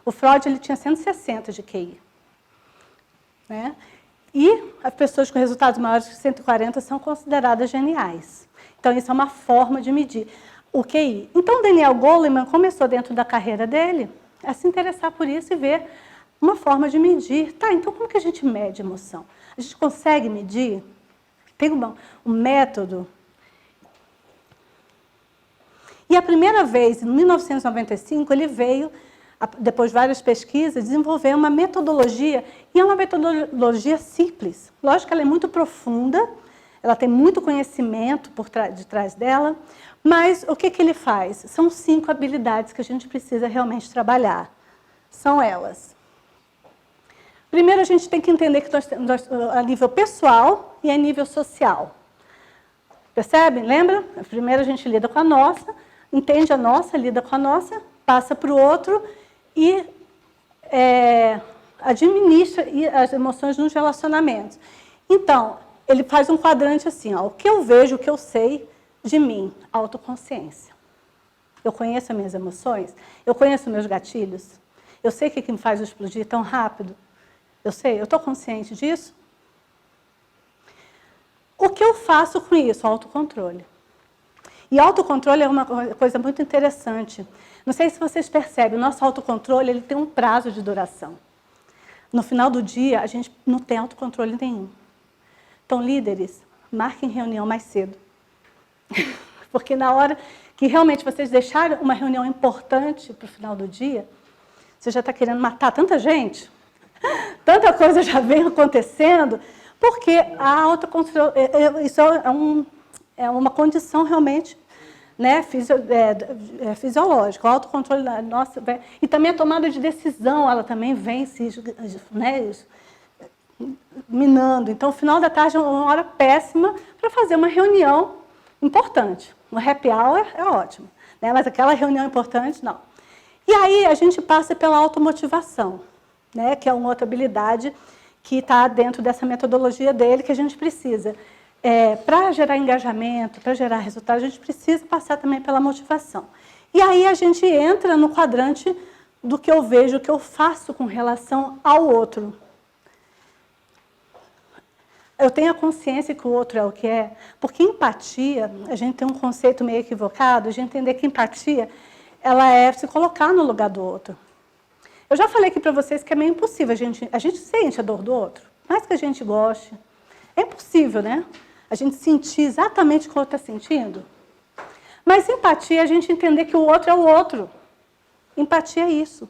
O Freud ele tinha 160 de QI. Né? E as pessoas com resultados maiores que 140 são consideradas geniais. Então isso é uma forma de medir o QI. Então, Daniel Goleman começou dentro da carreira dele a se interessar por isso e ver uma forma de medir. Tá, então como que a gente mede emoção? A gente consegue medir? Tem um método. E a primeira vez, em 1995, ele veio, depois de várias pesquisas, desenvolver uma metodologia, e é uma metodologia simples. Lógico que ela é muito profunda, ela tem muito conhecimento de trás dela, mas o que ele faz? São 5 habilidades que a gente precisa realmente trabalhar. São elas. Primeiro, a gente tem que entender que nós a nível pessoal e a nível social. Percebe? Lembra? Primeiro a gente lida com a nossa, entende a nossa, lida com a nossa, passa para o outro e administra as emoções nos relacionamentos. Então, ele faz um quadrante assim, ó, o que eu vejo, o que eu sei de mim, autoconsciência. Eu conheço as minhas emoções, eu conheço meus gatilhos, eu sei o que me faz explodir tão rápido, eu sei, eu estou consciente disso. O que eu faço com isso? Autocontrole. E autocontrole é uma coisa muito interessante. Não sei se vocês percebem, o nosso autocontrole ele tem um prazo de duração. No final do dia, a gente não tem autocontrole nenhum. Então, líderes, marquem reunião mais cedo. Porque na hora que realmente vocês deixarem uma reunião importante para o final do dia, você já está querendo matar tanta gente, tanta coisa já vem acontecendo, porque a autocontrole, isso é uma condição realmente, né, fisiológica. O autocontrole nossa, e também a tomada de decisão, ela também vem minando. Então, o final da tarde é uma hora péssima para fazer uma reunião importante. Um happy hour é ótimo, né? Mas aquela reunião importante, não. E aí a gente passa pela automotivação, né? Que é uma outra habilidade que está dentro dessa metodologia dele que a gente precisa. Para gerar engajamento, para gerar resultado, a gente precisa passar também pela motivação. E aí a gente entra no quadrante do que eu vejo, o que eu faço com relação ao outro. Eu tenho a consciência que o outro é o que é, porque empatia, a gente tem um conceito meio equivocado, de entender que empatia ela é se colocar no lugar do outro. Eu já falei aqui para vocês que é meio impossível, a gente sente a dor do outro, mais que a gente goste. É impossível, né? A gente sentir exatamente o que o outro está sentindo. Mas empatia é a gente entender que o outro é o outro. Empatia é isso.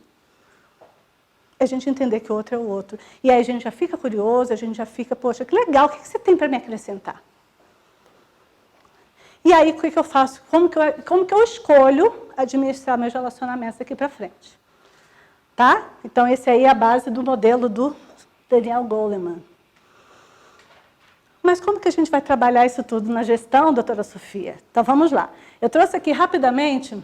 É a gente entender que o outro é o outro. E aí a gente já fica curioso, a gente já fica, poxa, que legal, o que você tem para me acrescentar? E aí, o que eu faço? Como que eu escolho administrar meus relacionamentos daqui para frente? Tá? Então, esse aí é a base do modelo do Daniel Goleman. Mas como que a gente vai trabalhar isso tudo na gestão, doutora Sofia? Então, vamos lá. Eu trouxe aqui rapidamente.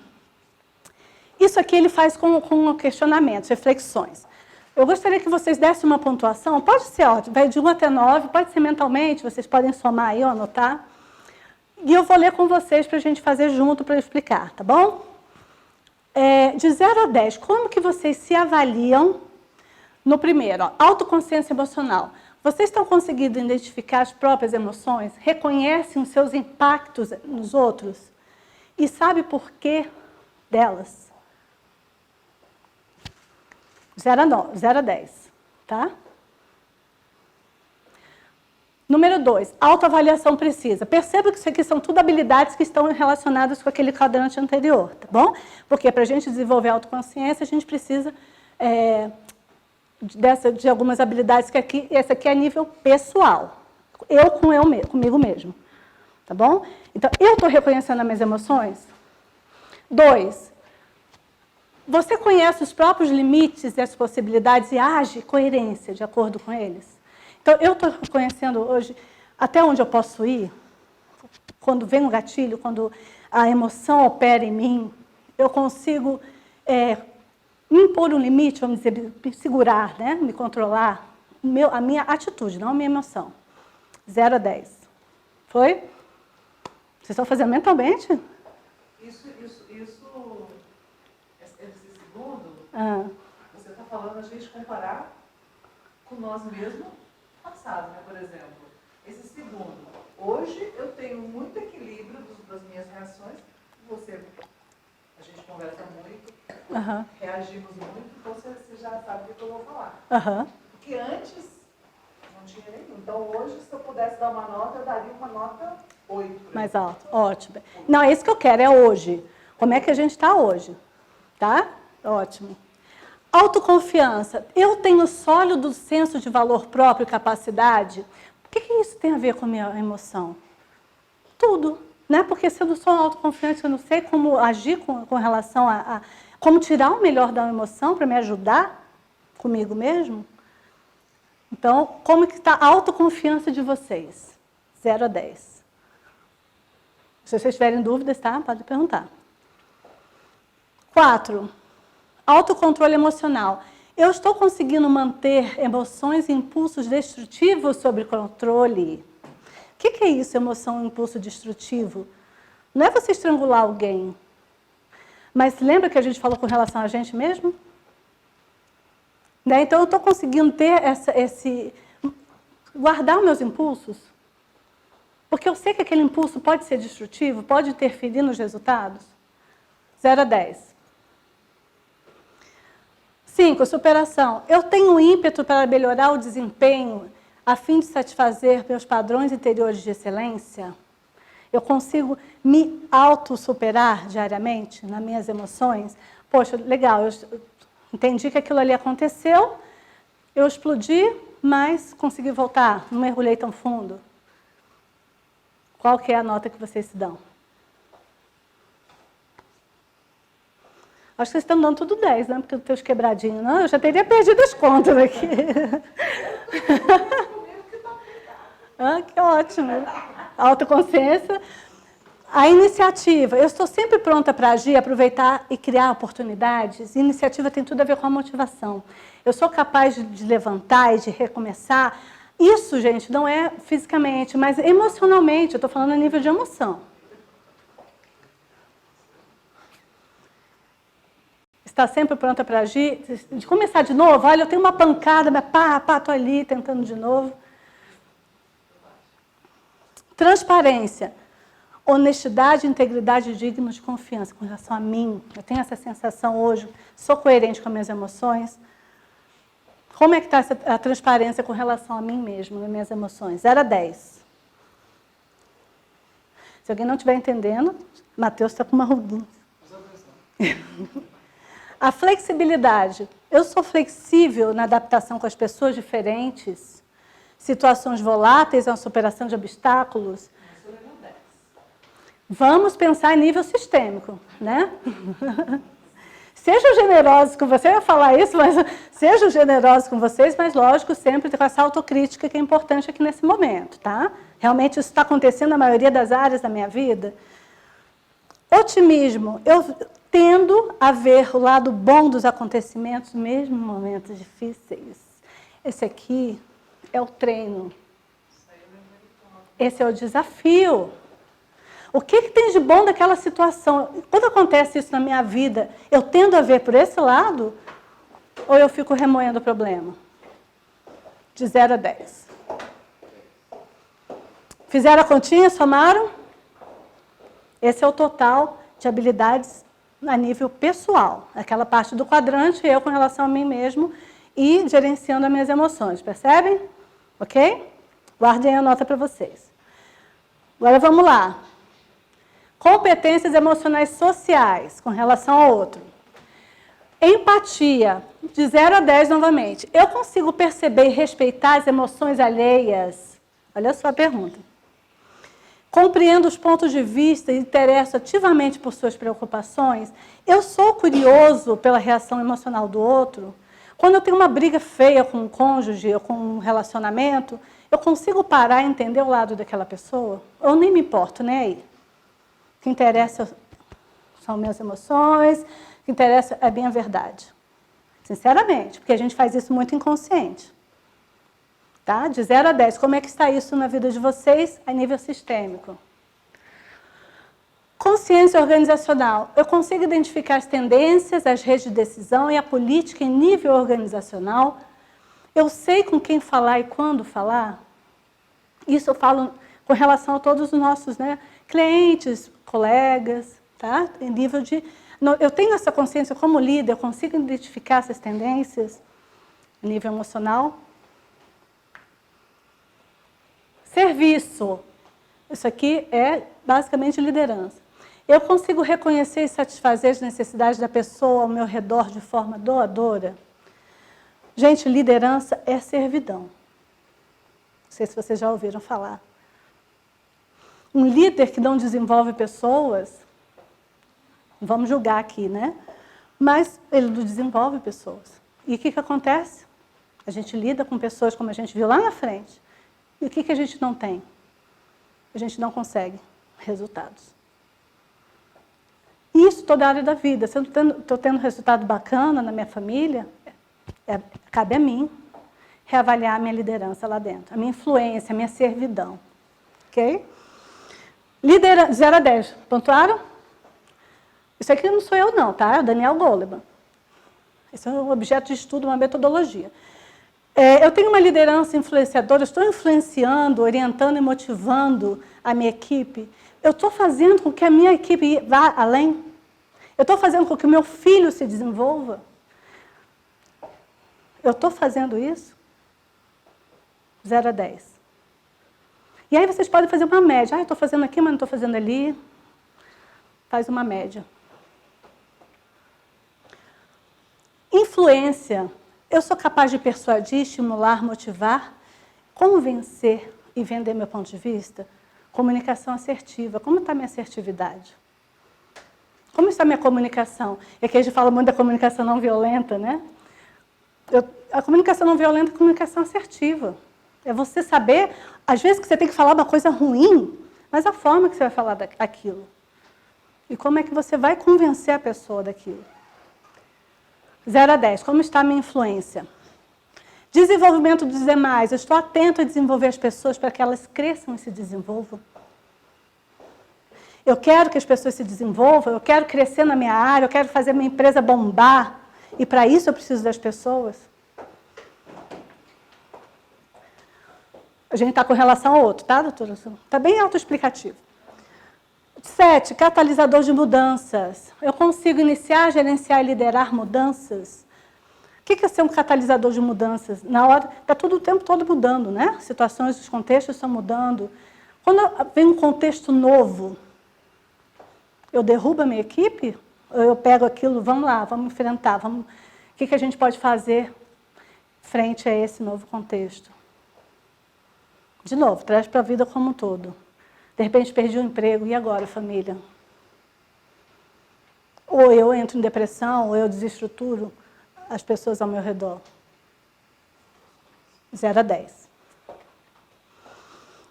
Isso aqui ele faz com questionamentos, reflexões. Eu gostaria que vocês dessem uma pontuação. Pode ser, ó, vai de 1 até 9, pode ser mentalmente, vocês podem somar aí ou anotar. E eu vou ler com vocês para a gente fazer junto, para eu explicar, tá bom? De 0 a 10, como que vocês se avaliam no primeiro? Ó, autoconsciência emocional. Vocês estão conseguindo identificar as próprias emoções? Reconhecem os seus impactos nos outros? E sabe por quê delas? 0 a 10, tá? Número 2, autoavaliação precisa. Perceba que isso aqui são tudo habilidades que estão relacionadas com aquele quadrante anterior, tá bom? Porque para a gente desenvolver a autoconsciência, a gente precisa de algumas habilidades que aqui, essa aqui é a nível pessoal. Comigo mesmo, tá bom? Então, eu estou reconhecendo as minhas emoções? 2, você conhece os próprios limites e as possibilidades e age coerência de acordo com eles? Então, eu estou conhecendo hoje até onde eu posso ir, quando vem um gatilho, quando a emoção opera em mim, eu consigo me impor um limite, vamos dizer, me segurar, né? Me controlar, a minha atitude, não a minha emoção. 0 a 10. Foi? Vocês estão fazendo mentalmente? Esse segundo, Ah. você está falando a gente comparar com nós mesmos passado, né? Por exemplo, esse segundo. Hoje eu tenho muito equilíbrio das minhas reações. A gente conversa muito, reagimos muito, então você já sabe o que eu vou falar. Porque antes não tinha nenhum. Então hoje, se eu pudesse dar uma nota, eu daria uma nota 8. Mais alto, ótimo. Não, é isso que eu quero, é hoje. Como é que a gente está hoje? Tá? Ótimo. Autoconfiança. Eu tenho sólido senso de valor próprio e capacidade? O que isso tem a ver com a minha emoção? Tudo. Né? Porque se eu não sou autoconfiante, eu não sei como agir com relação a como tirar o melhor da emoção para me ajudar comigo mesmo. Então, como que está a autoconfiança de vocês? 0 a 10. Se vocês tiverem dúvidas, tá? Pode perguntar. 4. Autocontrole emocional. Eu estou conseguindo manter emoções e impulsos destrutivos sob controle? O que é isso, emoção e impulso destrutivo? Não é você estrangular alguém. Mas lembra que a gente falou com relação a gente mesmo? Né? Então, eu estou conseguindo ter guardar os meus impulsos? Porque eu sei que aquele impulso pode ser destrutivo, pode interferir nos resultados? 0 a 10. 5, superação. Eu tenho ímpeto para melhorar o desempenho a fim de satisfazer meus padrões interiores de excelência? Eu consigo me auto-superar diariamente nas minhas emoções? Poxa, legal, eu entendi que aquilo ali aconteceu, eu explodi, mas consegui voltar, não mergulhei tão fundo. Qual que é a nota que vocês se dão? Acho que vocês estão dando tudo 10, né? Porque os teus quebradinhos, não? Eu já teria perdido as contas aqui. Que ótimo. Autoconsciência. A iniciativa. Eu estou sempre pronta para agir, aproveitar e criar oportunidades. Iniciativa tem tudo a ver com a motivação. Eu sou capaz de levantar e de recomeçar. Isso, gente, não é fisicamente, mas emocionalmente. Eu estou falando a nível de emoção. Está sempre pronta para agir, de começar de novo, olha, eu tenho uma pancada, mas estou ali tentando de novo. Transparência. honestidade, integridade, digno de confiança com relação a mim. Eu tenho essa sensação hoje, sou coerente com as minhas emoções. Como é que está a transparência com relação a mim mesmo, nas minhas emoções? 0 a 10. Se alguém não estiver entendendo, Matheus está com uma ruguinha. A flexibilidade. Eu sou flexível na adaptação com as pessoas diferentes, situações voláteis, a superação de obstáculos. Vamos pensar em nível sistêmico, né? Sejam generosos com você, eu ia falar isso, mas sejam generosos com vocês, mas lógico, sempre com essa autocrítica que é importante aqui nesse momento, tá? Realmente isso está acontecendo na maioria das áreas da minha vida. Otimismo. Eu tendo a ver o lado bom dos acontecimentos, mesmo em momentos difíceis. Esse aqui é o treino. Esse é o desafio. O que tem de bom daquela situação? Quando acontece isso na minha vida, eu tendo a ver por esse lado, ou eu fico remoendo o problema? De 0 a 10. Fizeram a continha, somaram? Esse é o total de habilidades a nível pessoal. Aquela parte do quadrante, eu com relação a mim mesmo e gerenciando as minhas emoções. Percebem? Ok? Guardem a nota para vocês. Agora vamos lá. Competências emocionais sociais com relação ao outro. Empatia, de 0 a 10 novamente. Eu consigo perceber e respeitar as emoções alheias? Olha só a pergunta. Compreendo os pontos de vista e interesso ativamente por suas preocupações? Eu sou curioso pela reação emocional do outro? Quando eu tenho uma briga feia com um cônjuge ou com um relacionamento, eu consigo parar e entender o lado daquela pessoa? Eu nem me importo, né? Aí. O que interessa são minhas emoções, o que interessa é a minha verdade. Sinceramente, porque a gente faz isso muito inconsciente. Tá? De 0 a 10, como é que está isso na vida de vocês a nível sistêmico? Consciência organizacional. Eu consigo identificar as tendências, as redes de decisão e a política em nível organizacional. Eu sei com quem falar e quando falar. Isso eu falo com relação a todos os nossos, né, clientes, colegas, tá? Em nível de... Eu tenho essa consciência como líder, eu consigo identificar essas tendências a nível emocional. Serviço. Isso aqui é basicamente liderança. Eu consigo reconhecer e satisfazer as necessidades da pessoa ao meu redor de forma doadora. Gente, liderança é servidão. Não sei se vocês já ouviram falar. Um líder que não desenvolve pessoas, não vamos julgar aqui, né? Mas ele não desenvolve pessoas. E o que acontece? A gente lida com pessoas, como a gente viu lá na frente. E o que a gente não tem? A gente não consegue resultados. Isso toda a área da vida. Se eu estou tendo resultado bacana na minha família, cabe a mim reavaliar a minha liderança lá dentro, a minha influência, a minha servidão. Ok? 0 a 10. Pontuaram? Isso aqui não sou eu não, tá? É o Daniel Goleman. Isso é um objeto de estudo, uma metodologia. Eu tenho uma liderança influenciadora, eu estou influenciando, orientando e motivando a minha equipe. Eu estou fazendo com que a minha equipe vá além. Eu estou fazendo com que o meu filho se desenvolva. Eu estou fazendo isso? 0 a 10. E aí vocês podem fazer uma média. Eu estou fazendo aqui, mas não estou fazendo ali. Faz uma média. Influência. Eu sou capaz de persuadir, estimular, motivar, convencer e vender meu ponto de vista? Comunicação assertiva. Como está a minha assertividade? Como está a minha comunicação? E aqui a gente fala muito da comunicação não violenta, né? A comunicação não violenta é a comunicação assertiva. É você saber, às vezes, que você tem que falar uma coisa ruim, mas a forma que você vai falar daquilo. E como é que você vai convencer a pessoa daquilo. 0 a 10, como está a minha influência? Desenvolvimento dos demais. Eu estou atento a desenvolver as pessoas para que elas cresçam e se desenvolvam. Eu quero que as pessoas se desenvolvam, eu quero crescer na minha área, eu quero fazer minha empresa bombar. E para isso eu preciso das pessoas. A gente está com relação ao outro, tá, doutora? Está bem autoexplicativo. 7, catalisador de mudanças. Eu consigo iniciar, gerenciar e liderar mudanças? O que é ser um catalisador de mudanças? Na hora, está tudo o tempo todo mudando, né? Situações, os contextos estão mudando. Quando vem um contexto novo, eu derrubo a minha equipe? Ou eu pego aquilo, vamos lá, vamos enfrentar, vamos... o que a gente pode fazer frente a esse novo contexto? De novo, traz para a vida como um todo. De repente perdi o emprego, e agora, família? Ou eu entro em depressão, ou eu desestruturo as pessoas ao meu redor. 0 a 10.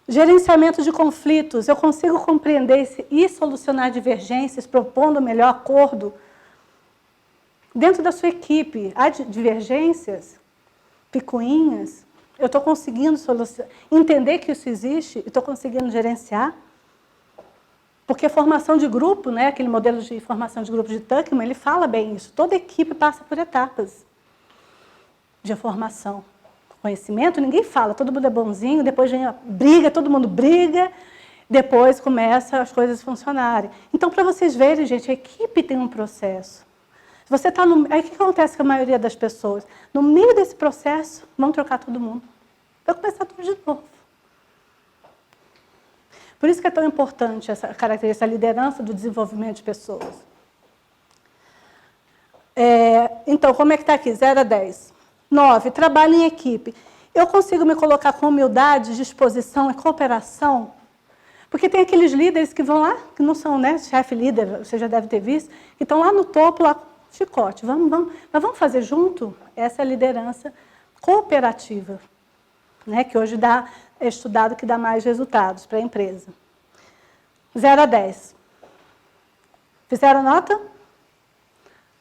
Gerenciamento de conflitos. Eu consigo compreender e solucionar divergências, propondo o melhor acordo dentro da sua equipe. Há divergências, picuinhas. Eu estou conseguindo entender que isso existe e estou conseguindo gerenciar. Porque formação de grupo, né, aquele modelo de formação de grupo de Tuckman, ele fala bem isso. Toda equipe passa por etapas de formação. Conhecimento, ninguém fala, todo mundo é bonzinho, depois vem a briga, todo mundo briga, depois começa as coisas a funcionarem. Então, para vocês verem, gente, a equipe tem um processo. Se você está no... Aí o que acontece com a maioria das pessoas? No meio desse processo, vão trocar todo mundo. Vai começar tudo de novo. Por isso que é tão importante essa característica, a liderança do desenvolvimento de pessoas. Então, como é que está aqui? 0 a 10. 9, trabalho em equipe. Eu consigo me colocar com humildade, disposição e cooperação? Porque tem aqueles líderes que vão lá, que não são, né, chefe líder, você já deve ter visto, que estão lá no topo, lá, chicote, nós vamos fazer junto? Essa é a liderança cooperativa, né, que hoje é estudado que dá mais resultados para a empresa. 0 a 10. Fizeram nota?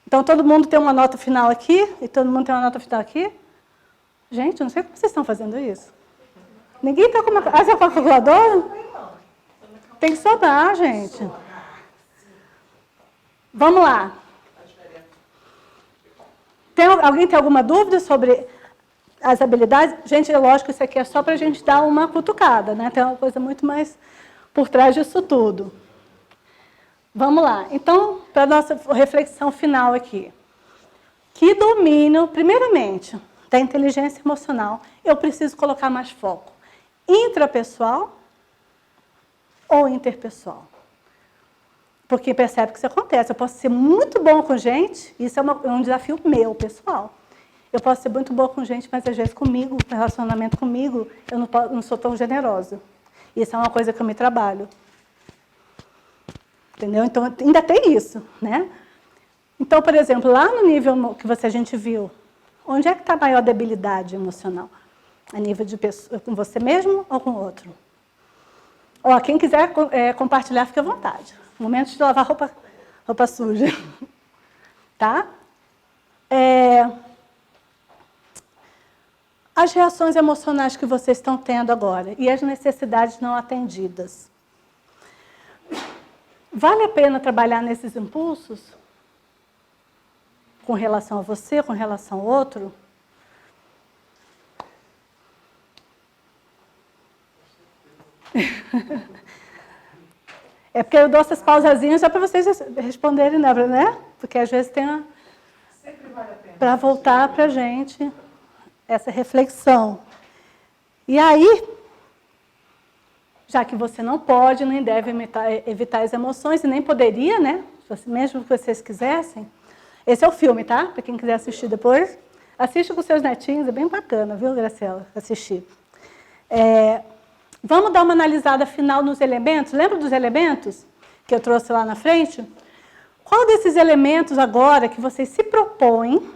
Então, todo mundo tem uma nota final aqui, e todo mundo tem uma nota final aqui? Gente, eu não sei como vocês estão fazendo isso. Ninguém está com uma... Ah, você é com a calculadora? Tem que somar, gente. Vamos lá. Alguém tem alguma dúvida sobre as habilidades? Gente, é lógico, isso aqui é só para a gente dar uma cutucada, né? Tem uma coisa muito mais por trás disso tudo. Vamos lá. Então, para a nossa reflexão final aqui. Que domínio, primeiramente, da inteligência emocional, eu preciso colocar mais foco. Intrapessoal ou interpessoal? Porque percebe que isso acontece. Eu posso ser muito bom com gente, isso é um desafio meu, pessoal. Eu posso ser muito boa com gente, mas às vezes comigo, no relacionamento comigo, eu não sou tão generosa. Isso é uma coisa que eu me trabalho. Entendeu? Então, ainda tem isso, né? Então, por exemplo, lá no nível que a gente viu, onde é que está a maior debilidade emocional? A nível de pessoa, com você mesmo ou com o outro? Ó, quem quiser compartilhar, fique à vontade. Momento de lavar roupa suja. Tá? As reações emocionais que vocês estão tendo agora e as necessidades não atendidas. Vale a pena trabalhar nesses impulsos? Com relação a você, com relação ao outro? É porque eu dou essas pausazinhas só para vocês responderem, né? Porque às vezes tem para voltar para a gente essa reflexão. E aí, já que você não pode, nem deve evitar as emoções, e nem poderia, né? Mesmo que vocês quisessem. Esse é o filme, tá? Para quem quiser assistir depois. Assista com seus netinhos, é bem bacana, viu, Graciela? Assistir. Vamos dar uma analisada final nos elementos. Lembra dos elementos que eu trouxe lá na frente? Qual desses elementos agora que vocês se propõem,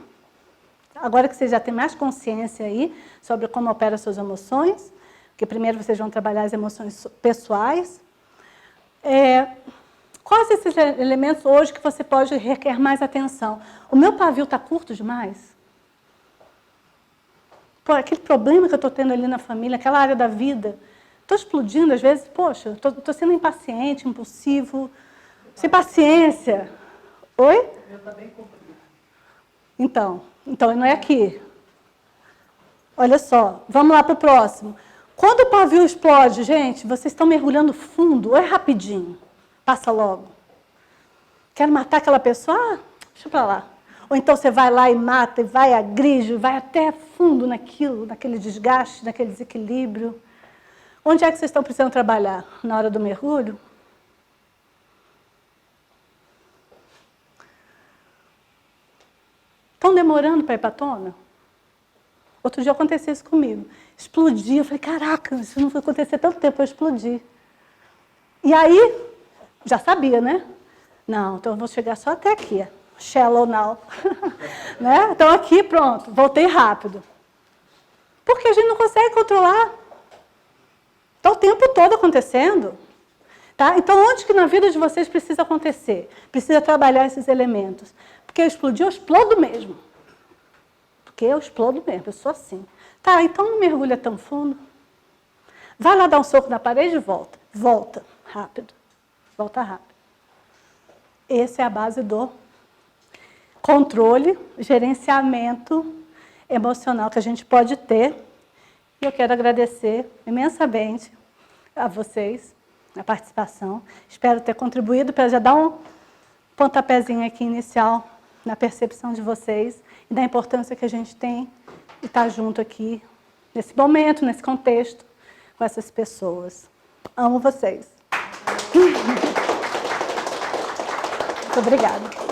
agora que vocês já têm mais consciência aí sobre como operam suas emoções, porque primeiro vocês vão trabalhar as emoções pessoais, quais esses elementos hoje que você pode requer mais atenção? O meu pavio está curto demais? Pô, aquele problema que eu estou tendo ali na família, aquela área da vida, estou explodindo às vezes, poxa, estou sendo impaciente, impulsivo, sem paciência. Oi? O meu está bem comprido. Então, não é aqui. Olha só, vamos lá para o próximo. Quando o pavio explode, gente, vocês estão mergulhando fundo ou é rapidinho? Passa logo. Quero matar aquela pessoa? Ah, deixa pra lá. Ou então você vai lá e mata, e vai agride, vai até fundo naquilo, naquele desgaste, naquele desequilíbrio. Onde é que vocês estão precisando trabalhar? Na hora do mergulho? Estão demorando para ir para a tona? Outro dia aconteceu isso comigo. Explodi, eu falei, caraca, isso não foi acontecer tanto tempo, eu explodi. E aí, já sabia, né? Não, então eu vou chegar só até aqui, shallow now. Né? Então aqui, pronto, voltei rápido. Porque a gente não consegue controlar. Está o tempo todo acontecendo. Tá? Então, onde que na vida de vocês precisa acontecer? Precisa trabalhar esses elementos. Porque eu explodi, eu explodo mesmo. Porque eu explodo mesmo, eu sou assim. Tá, então não mergulha tão fundo. Vai lá dar um soco na parede e volta. Volta rápido. Volta rápido. Essa é a base do controle, gerenciamento emocional que a gente pode ter. E eu quero agradecer imensamente a vocês, a participação. Espero ter contribuído para já dar um pontapézinho aqui inicial na percepção de vocês e da importância que a gente tem de estar junto aqui, nesse momento, nesse contexto, com essas pessoas. Amo vocês. Muito obrigada.